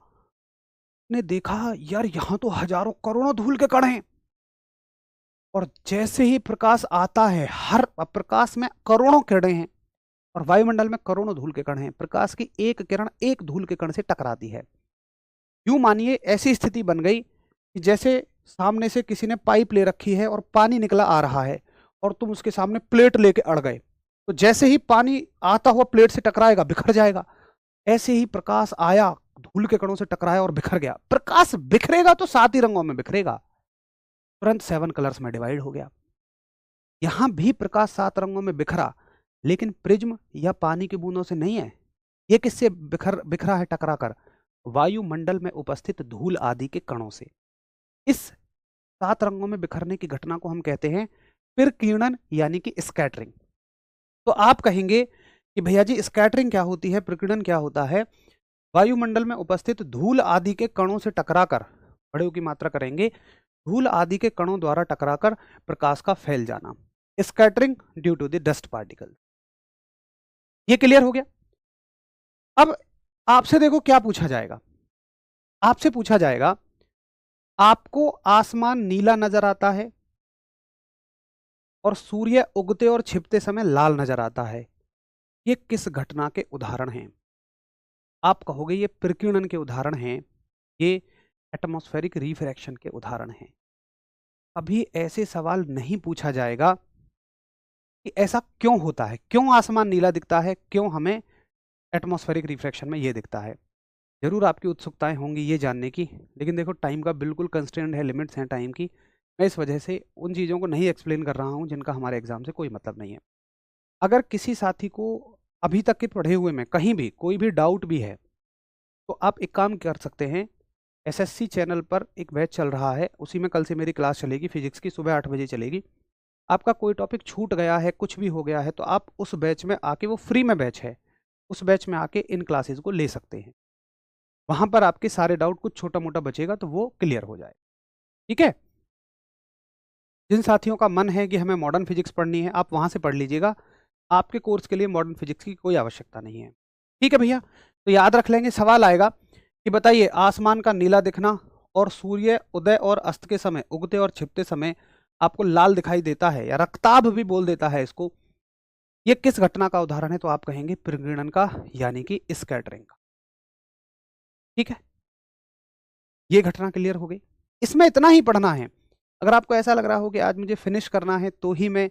ने देखा यार यहां तो हजारों करोड़ों धूल के कण हैं। और जैसे ही प्रकाश आता है, हर प्रकाश में करोड़ों किरणें हैं और वायुमंडल में करोड़ों धूल के कण हैं। प्रकाश की एक किरण एक धूल के कण से टकराती है। यूं मानिए ऐसी स्थिति बन गई कि जैसे सामने से किसी ने पाइप ले रखी है और पानी निकला आ रहा है और तुम उसके सामने प्लेट लेके अड़ गए, तो जैसे ही पानी आता हुआ प्लेट से टकराएगा बिखर जाएगा। ऐसे ही प्रकाश आया, धूल के कणों से टकराया और बिखर गया। प्रकाश बिखरेगा तो 7 ही रंगों में बिखरेगा, तुरंत 7 कलर्स में डिवाइड हो गया। यहां भी प्रकाश 7 रंगों में बिखरा, लेकिन प्रिज्म या पानी की बूंदों से नहीं है। ये किससे बिखरा है, टकरा कर? वायुमंडल में उपस्थित धूल आदि के कणों से। इस 7 रंगों में बिखरने की घटना को हम कहते हैं प्रकीर्णन, यानी कि स्कैटरिंग। तो आप कहेंगे कि भैया जी स्कैटरिंग क्या होती है, प्रकीर्णन क्या होता है? वायुमंडल में उपस्थित धूल आदि के कणों से टकराकर, बड़े की मात्रा करेंगे, धूल आदि के कणों द्वारा टकराकर प्रकाश का फैल जाना, scattering due to the dust particle. ये क्लियर हो गया। अब आपसे देखो क्या पूछा जाएगा। आपसे पूछा जाएगा, आपको आसमान नीला नजर आता है और सूर्य उगते और छिपते समय लाल नजर आता है, ये किस घटना के उदाहरण हैं? आप कहोगे ये प्रकीर्णन के उदाहरण हैं, ये एटमॉस्फेरिक रिफ्रैक्शन के उदाहरण हैं। अभी ऐसे सवाल नहीं पूछा जाएगा कि ऐसा क्यों होता है, क्यों आसमान नीला दिखता है, क्यों हमें एटमॉस्फेरिक रिफ्रैक्शन में ये दिखता है। जरूर आपकी उत्सुकताएं होंगी ये जानने की, लेकिन देखो टाइम का बिल्कुल कंस्ट्रेंट है, लिमिट्स हैं टाइम की। मैं इस वजह से उन चीज़ों को नहीं एक्सप्लेन कर रहा हूं जिनका हमारे एग्जाम से कोई मतलब नहीं है। अगर किसी साथी को अभी तक के पढ़े हुए में कहीं भी कोई भी डाउट भी है, तो आप एक काम कर सकते हैं। एसएससी चैनल पर एक बैच चल रहा है, उसी में कल से मेरी क्लास चलेगी, फिजिक्स की, सुबह 8 बजे चलेगी। आपका कोई टॉपिक छूट गया है, कुछ भी हो गया है, तो आप उस बैच में आके, वो फ्री में बैच है, उस बैच में आके इन क्लासेस को ले सकते हैं। वहां पर आपके सारे डाउट, कुछ छोटा मोटा बचेगा तो वो क्लियर हो जाए। ठीक है। जिन साथियों का मन है कि हमें मॉडर्न फिजिक्स पढ़नी है, आप वहां से पढ़ लीजिएगा। आपके कोर्स के लिए मॉडर्न फिजिक्स की कोई आवश्यकता नहीं है। ठीक है भैया। तो याद रख लेंगे, सवाल आएगा कि बताइए आसमान का नीला दिखना और सूर्य उदय और अस्त के समय, उगते और छिपते समय आपको लाल दिखाई देता है, या रक्ताभ भी बोल देता है इसको, ये किस घटना का उदाहरण है? तो आप कहेंगे प्रकीर्णन का, यानी कि स्कैटरिंग का। ठीक है, ये घटना क्लियर हो गई। इसमें इतना ही पढ़ना है। अगर आपको ऐसा लग रहा हो कि आज मुझे फिनिश करना है तो ही मैं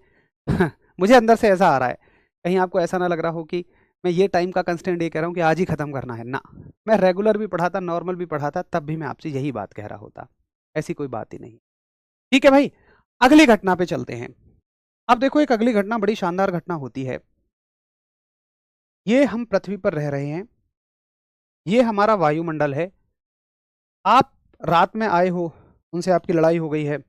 मुझे अंदर से ऐसा आ रहा है, कहीं आपको ऐसा ना लग रहा हो कि मैं ये टाइम का कंस्टेंट ये कह रहा हूँ कि आज ही खत्म करना है ना। मैं रेगुलर भी पढ़ाता, नॉर्मल भी पढ़ाता, तब भी मैं आपसे यही बात कह रहा होता। ऐसी कोई बात ही नहीं। ठीक है भाई, अगली घटना पे चलते हैं। अब देखो, एक अगली घटना बड़ी शानदार घटना होती है। ये हम पृथ्वी पर रह रहे हैं, ये हमारा वायुमंडल है। आप रात में आए हो, उनसे आपकी लड़ाई हो गई है,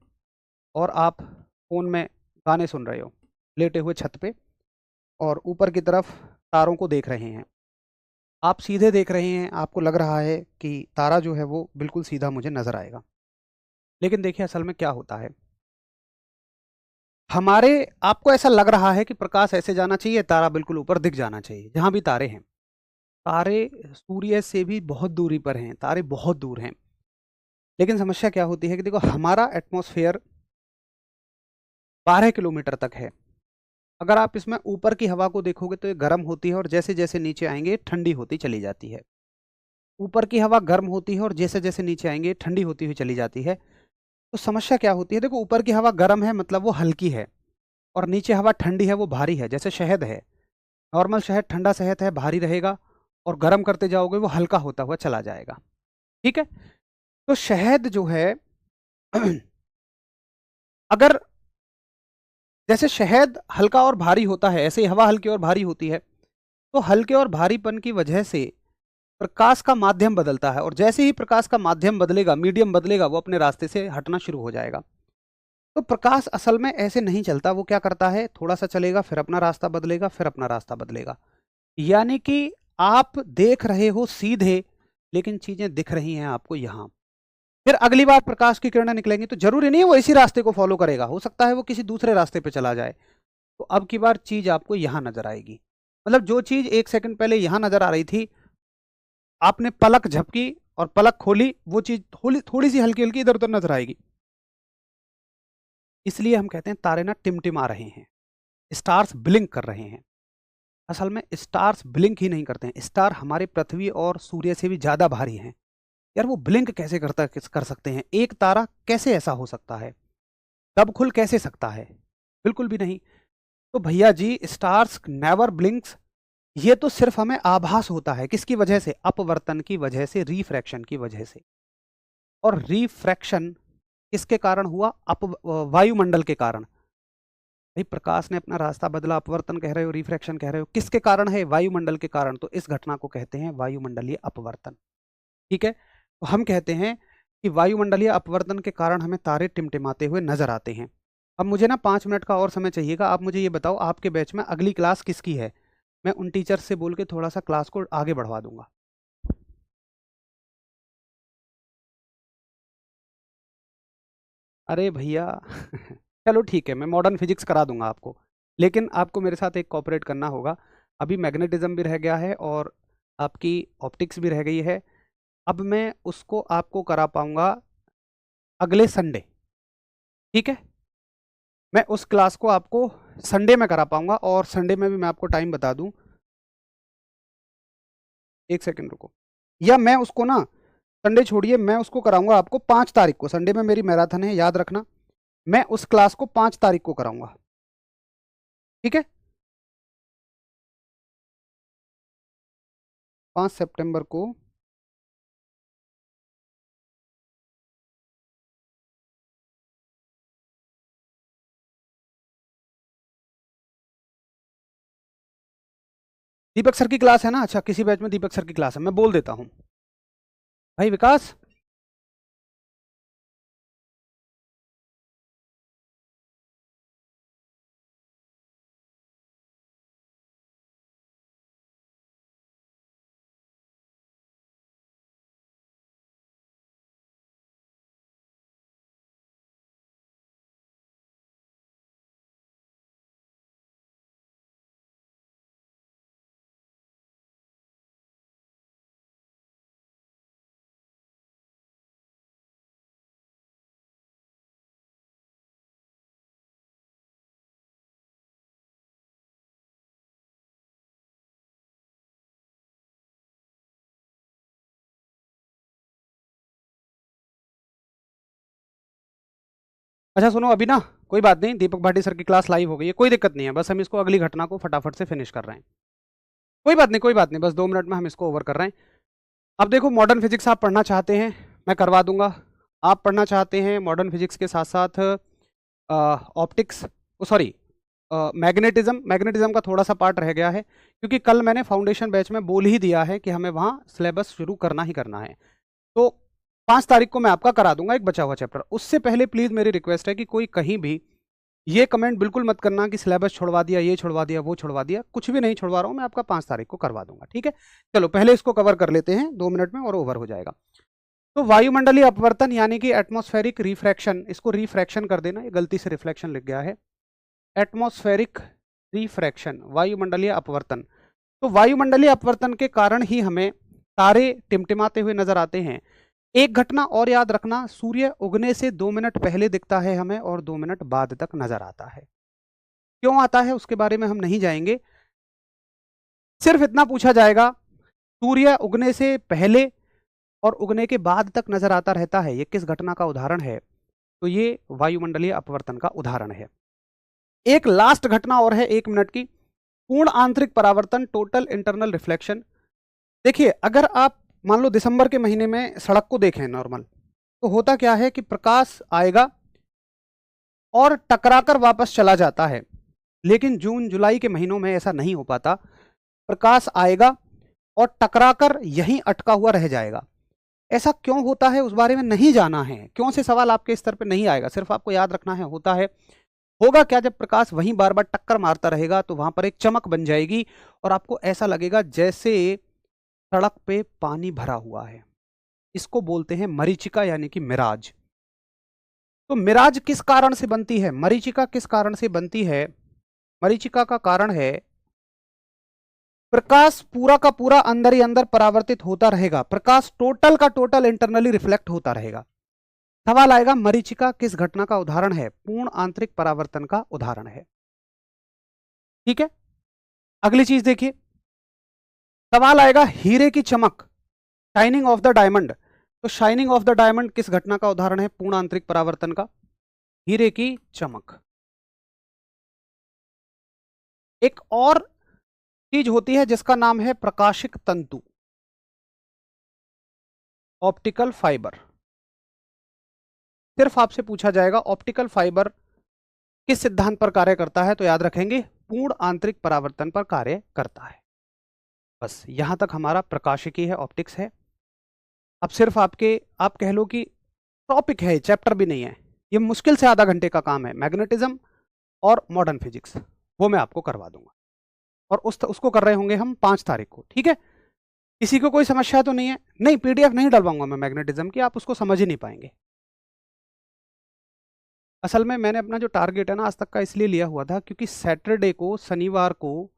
और आप फोन में गाने सुन रहे हो लेटे हुए छत पे, और ऊपर की तरफ तारों को देख रहे हैं। आप सीधे देख रहे हैं, आपको लग रहा है कि तारा जो है वो बिल्कुल सीधा मुझे नजर आएगा। लेकिन देखिए असल में क्या होता है, हमारे, आपको ऐसा लग रहा है कि प्रकाश ऐसे जाना चाहिए, तारा बिल्कुल ऊपर दिख जाना चाहिए जहां भी तारे हैं। तारे सूर्य से भी बहुत दूरी पर हैं, तारे बहुत दूर हैं। लेकिन समस्या क्या होती है कि देखो, हमारा एटमॉस्फेयर 12 किलोमीटर तक है। अगर आप इसमें ऊपर की हवा को देखोगे तो ये गर्म होती है, और जैसे जैसे नीचे आएंगे ठंडी होती चली जाती है। ऊपर की हवा गर्म होती है और जैसे जैसे नीचे आएंगे ठंडी होती हुई चली जाती है। तो समस्या क्या होती है, देखो ऊपर की हवा गर्म है मतलब वो हल्की है, और नीचे हवा ठंडी है वो भारी है। जैसे शहद है, नॉर्मल शहद, ठंडा शहद है, भारी रहेगा, और गर्म करते जाओगे वो हल्का होता हुआ चला जाएगा। ठीक है। तो शहद जो है अगर, जैसे शहद हल्का और भारी होता है, ऐसे ही हवा हल्की और भारी होती है। तो हल्के और भारीपन की वजह से प्रकाश का माध्यम बदलता है, और जैसे ही प्रकाश का माध्यम बदलेगा, मीडियम बदलेगा, वो अपने रास्ते से हटना शुरू हो जाएगा। तो प्रकाश असल में ऐसे नहीं चलता, वो क्या करता है, थोड़ा सा चलेगा, फिर अपना रास्ता बदलेगा, फिर अपना रास्ता बदलेगा। यानी कि आप देख रहे हो सीधे, लेकिन चीजें दिख रही हैं आपको यहां। फिर अगली बार प्रकाश की किरणें निकलेंगी तो जरूरी नहीं है वो इसी रास्ते को फॉलो करेगा, हो सकता है वो किसी दूसरे रास्ते पे चला जाए। तो अब की बार चीज आपको यहां नजर आएगी। मतलब जो चीज 1 सेकंड पहले यहां नजर आ रही थी, आपने पलक झपकी और पलक खोली, वो चीज थोड़ी थोड़ी सी हल्की हल्की इधर उधर नजर आएगी। इसलिए हम कहते हैं तारे ना टिमटिमा रहे हैं, स्टार्स ब्लिंक कर रहे हैं। असल में स्टार्स ब्लिंक ही नहीं करते हैं, स्टार हमारे पृथ्वी और सूर्य से भी ज्यादा भारी हैं। यार वो ब्लिंक कैसे कर सकते हैं? एक तारा कैसे ऐसा हो सकता है? कब खुल कैसे सकता है? बिल्कुल भी नहीं। तो भैया जी, स्टार्स नेवर ब्लिंक्स। ये तो सिर्फ हमें आभास होता है, किसकी वजह से? अपवर्तन की वजह से, रिफ्रैक्शन की वजह से। और रिफ्रैक्शन किसके कारण हुआ? वायुमंडल के कारण। भाई प्रकाश ने अपना रास्ता बदला, अपवर्तन कह रहे हो, रिफ्रैक्शन कह रहे हो, किसके कारण है? वायुमंडल के कारण। तो इस घटना को कहते हैं वायुमंडलीय अपवर्तन। ठीक है। तो हम कहते हैं कि वायुमंडलीय अपवर्तन के कारण हमें तारे टिमटिमाते हुए नजर आते हैं। अब मुझे ना 5 मिनट का और समय चाहिएगा। आप मुझे ये बताओ, आपके बैच में अगली क्लास किसकी है? मैं उन टीचर से बोल के थोड़ा सा क्लास को आगे बढ़वा दूंगा। अरे भैया चलो ठीक है, मैं मॉडर्न फिजिक्स करा दूंगा आपको, लेकिन आपको मेरे साथ एक कॉपरेट करना होगा। अभी मैग्नेटिज्म भी रह गया है, और आपकी ऑप्टिक्स भी रह गई है। अब मैं उसको आपको करा पाऊंगा अगले संडे। ठीक है। मैं उस क्लास को आपको संडे में करा पाऊंगा, और संडे में भी मैं आपको टाइम बता दूं। एक सेकंड रुको। या मैं उसको ना, संडे छोड़िए, मैं उसको कराऊंगा आपको 5 तारीख को। संडे में मेरी मैराथन है, याद रखना। मैं उस क्लास को 5 तारीख को कराऊंगा। ठीक है। 5 सितंबर को। दीपक सर की क्लास है ना? अच्छा, किसी बैच में दीपक सर की क्लास है, मैं बोल देता हूँ। भाई विकास, अच्छा सुनो, अभी ना कोई बात नहीं, दीपक भाटी सर की क्लास लाइव हो गई है, कोई दिक्कत नहीं है, बस हम इसको अगली घटना को फटाफट से फिनिश कर रहे हैं। कोई बात नहीं, कोई बात नहीं, बस 2 मिनट में हम इसको ओवर कर रहे हैं। अब देखो, मॉडर्न फिजिक्स आप पढ़ना चाहते हैं, मैं करवा दूंगा। आप पढ़ना चाहते हैं मॉडर्न फिजिक्स के साथ साथ ऑप्टिक्स, सॉरी मैग्नेटिज्म। मैग्नेटिज्म का थोड़ा सा पार्ट रह गया है, क्योंकि कल मैंने फाउंडेशन बैच में बोल ही दिया है कि हमें वहाँ सिलेबस शुरू करना ही करना है। तो 5 तारीख को मैं आपका करा दूंगा एक बचा हुआ चैप्टर। उससे पहले प्लीज़ मेरी रिक्वेस्ट है कि कोई कहीं भी ये कमेंट बिल्कुल मत करना कि सिलेबस छुड़वा दिया, ये छुड़वा दिया, वो छुड़वा दिया। कुछ भी नहीं छुड़वा रहा हूँ मैं, आपका 5 तारीख को करवा दूंगा, ठीक है। चलो पहले इसको कवर कर लेते हैं 2 मिनट में और ओवर हो जाएगा। तो वायुमंडलीय अपवर्तन यानी कि एटमॉस्फेरिक रिफ्रैक्शन, इसको रिफ्रैक्शन कर देना, ये गलती से रिफ्लेक्शन लिख गया है। एटमॉस्फेरिक रिफ्रैक्शन, वायुमंडलीय अपवर्तन। तो वायुमंडलीय अपवर्तन के कारण ही हमें तारे टिमटिमाते हुए नजर आते हैं। एक घटना और याद रखना, सूर्य उगने से 2 मिनट पहले दिखता है हमें और 2 मिनट बाद तक नजर आता है। क्यों आता है उसके बारे में हम नहीं जाएंगे, सिर्फ इतना पूछा जाएगा, सूर्य उगने से पहले और उगने के बाद तक नजर आता रहता है, ये किस घटना का उदाहरण है? तो ये वायुमंडलीय अपवर्तन का उदाहरण है। एक लास्ट घटना और है 1 मिनट की, पूर्ण आंतरिक परावर्तन, टोटल इंटरनल रिफ्लेक्शन। देखिए, अगर आप मान लो दिसंबर के महीने में सड़क को देखें नॉर्मल, तो होता क्या है कि प्रकाश आएगा और टकराकर वापस चला जाता है। लेकिन जून जुलाई के महीनों में ऐसा नहीं हो पाता, प्रकाश आएगा और टकराकर यहीं अटका हुआ रह जाएगा। ऐसा क्यों होता है उस बारे में नहीं जाना है, क्यों से सवाल आपके स्तर पे नहीं आएगा, सिर्फ आपको याद रखना है होता है। होगा क्या, जब प्रकाश वहीं बार बार टक्कर मारता रहेगा तो वहां पर एक चमक बन जाएगी और आपको ऐसा लगेगा जैसे सड़क पे पानी भरा हुआ है। इसको बोलते हैं मरीचिका यानी कि मिराज। तो मिराज किस कारण से बनती है, मरीचिका किस कारण से बनती है? मरीचिका का कारण है प्रकाश पूरा का पूरा अंदर ही अंदर परावर्तित होता रहेगा, प्रकाश टोटल का टोटल इंटरनली रिफ्लेक्ट होता रहेगा। सवाल आएगा मरीचिका किस घटना का उदाहरण है? पूर्ण आंतरिक परावर्तन का उदाहरण है, ठीक है। अगली चीज देखिए, सवाल आएगा हीरे की चमक, शाइनिंग ऑफ द डायमंड। तो शाइनिंग ऑफ द डायमंड किस घटना का उदाहरण है पूर्ण आंतरिक परावर्तन का? हीरे की चमक। एक और चीज होती है जिसका नाम है प्रकाशिक तंतु, ऑप्टिकल फाइबर। सिर्फ आपसे पूछा जाएगा ऑप्टिकल फाइबर किस सिद्धांत पर कार्य करता है, तो याद रखेंगे पूर्ण आंतरिक परावर्तन पर कार्य करता है। बस यहां तक हमारा प्रकाशिकी है, ऑप्टिक्स है। अब सिर्फ आप कह लो कि टॉपिक है, चैप्टर भी नहीं है, ये मुश्किल से आधा घंटे का काम है। मैग्नेटिज्म और मॉडर्न फिजिक्स वो मैं आपको करवा दूंगा, और उसको कर रहे होंगे हम 5 तारीख को, ठीक है। किसी को कोई समस्या तो नहीं है? नहीं, पीडीएफ नहीं डलवाऊंगा मैं मैग्नेटिज्म की, आप उसको समझ ही नहीं पाएंगे। असल में मैंने अपना जो टारगेट है ना आज तक का इसलिए लिया हुआ था क्योंकि सैटरडे को, शनिवार को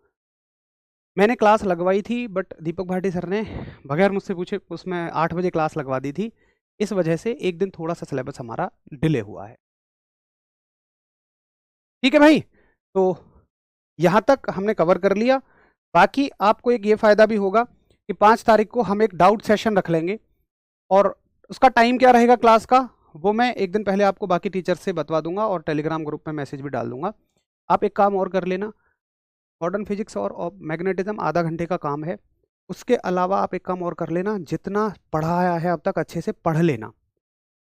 मैंने क्लास लगवाई थी, बट दीपक भाटी सर ने बगैर मुझसे पूछे उसमें 8 बजे क्लास लगवा दी थी। इस वजह से एक दिन थोड़ा सा सिलेबस हमारा डिले हुआ है, ठीक है भाई। तो यहाँ तक हमने कवर कर लिया। बाकी आपको एक ये फ़ायदा भी होगा कि 5 तारीख को हम एक डाउट सेशन रख लेंगे, और उसका टाइम क्या रहेगा क्लास का वो मैं एक दिन पहले आपको बाकी टीचर से बतवा दूंगा और टेलीग्राम ग्रुप में मैसेज भी डाल दूंगा। आप एक काम और कर लेना, मॉडर्न फिजिक्स और मैग्नेटिज्म आधा घंटे का काम है, उसके अलावा आप एक काम और कर लेना, जितना पढ़ाया है अब तक अच्छे से पढ़ लेना,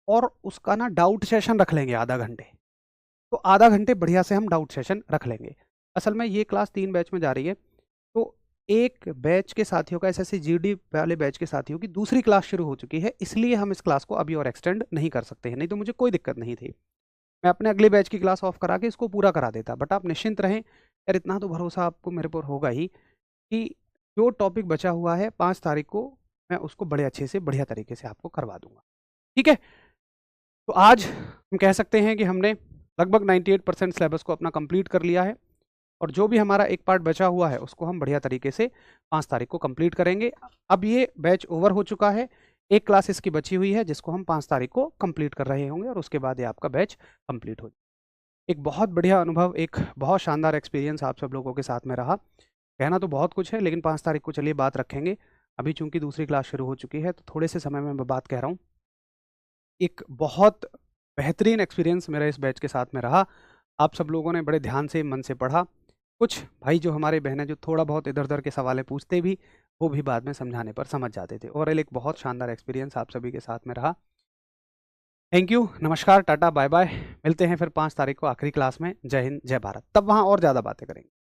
और उसका ना डाउट सेशन रख लेंगे आधा घंटे। तो आधा घंटे बढ़िया से हम डाउट सेशन रख लेंगे। असल में ये क्लास 3 बैच में जा रही है, तो एक बैच के साथियों का, एसएससी जीडी वाले बैच के साथियों की दूसरी क्लास शुरू हो चुकी है, इसलिए हम इस क्लास को अभी और एक्सटेंड नहीं कर सकते हैं, नहीं तो मुझे कोई दिक्कत नहीं थी, मैं अपने अगले बैच की क्लास ऑफ करा के इसको पूरा करा देता। बट आप निश्चिंत रहें यार, इतना तो भरोसा आपको मेरे पर होगा ही कि जो टॉपिक बचा हुआ है 5 तारीख को मैं उसको बड़े अच्छे से बढ़िया तरीके से आपको करवा दूंगा, ठीक है। तो आज हम कह सकते हैं कि हमने लगभग 98% सिलेबस को अपना कंप्लीट कर लिया है, और जो भी हमारा एक पार्ट बचा हुआ है उसको हम बढ़िया तरीके से 5 तारीख को कंप्लीट करेंगे। अब ये बैच ओवर हो चुका है, एक क्लास इसकी बची हुई है जिसको हम 5 तारीख को कंप्लीट कर रहे होंगे, और उसके बाद ये आपका बैच कंप्लीट हो जाए। एक बहुत बढ़िया अनुभव, एक बहुत शानदार एक्सपीरियंस आप सब लोगों के साथ में रहा। कहना तो बहुत कुछ है, लेकिन 5 तारीख को चलिए बात रखेंगे। अभी चूंकि दूसरी क्लास शुरू हो चुकी है तो थोड़े से समय में मैं बात कह रहा हूँ। एक बहुत बेहतरीन एक्सपीरियंस मेरा इस बैच के साथ में रहा। आप सब लोगों ने बड़े ध्यान से, मन से पढ़ा। कुछ भाई जो हमारे बहनें जो थोड़ा बहुत इधर-उधर के सवालें पूछते भी, वो भी बाद में समझाने पर समझ जाते थे। ओवरऑल एक बहुत शानदार एक्सपीरियंस आप सभी के साथ में रहा। थैंक यू, नमस्कार, टाटा, बाय-बाय। मिलते हैं फिर 5 तारीख को आखिरी क्लास में। जय हिंद, जय भारत। तब वहाँ और ज़्यादा बातें करेंगे।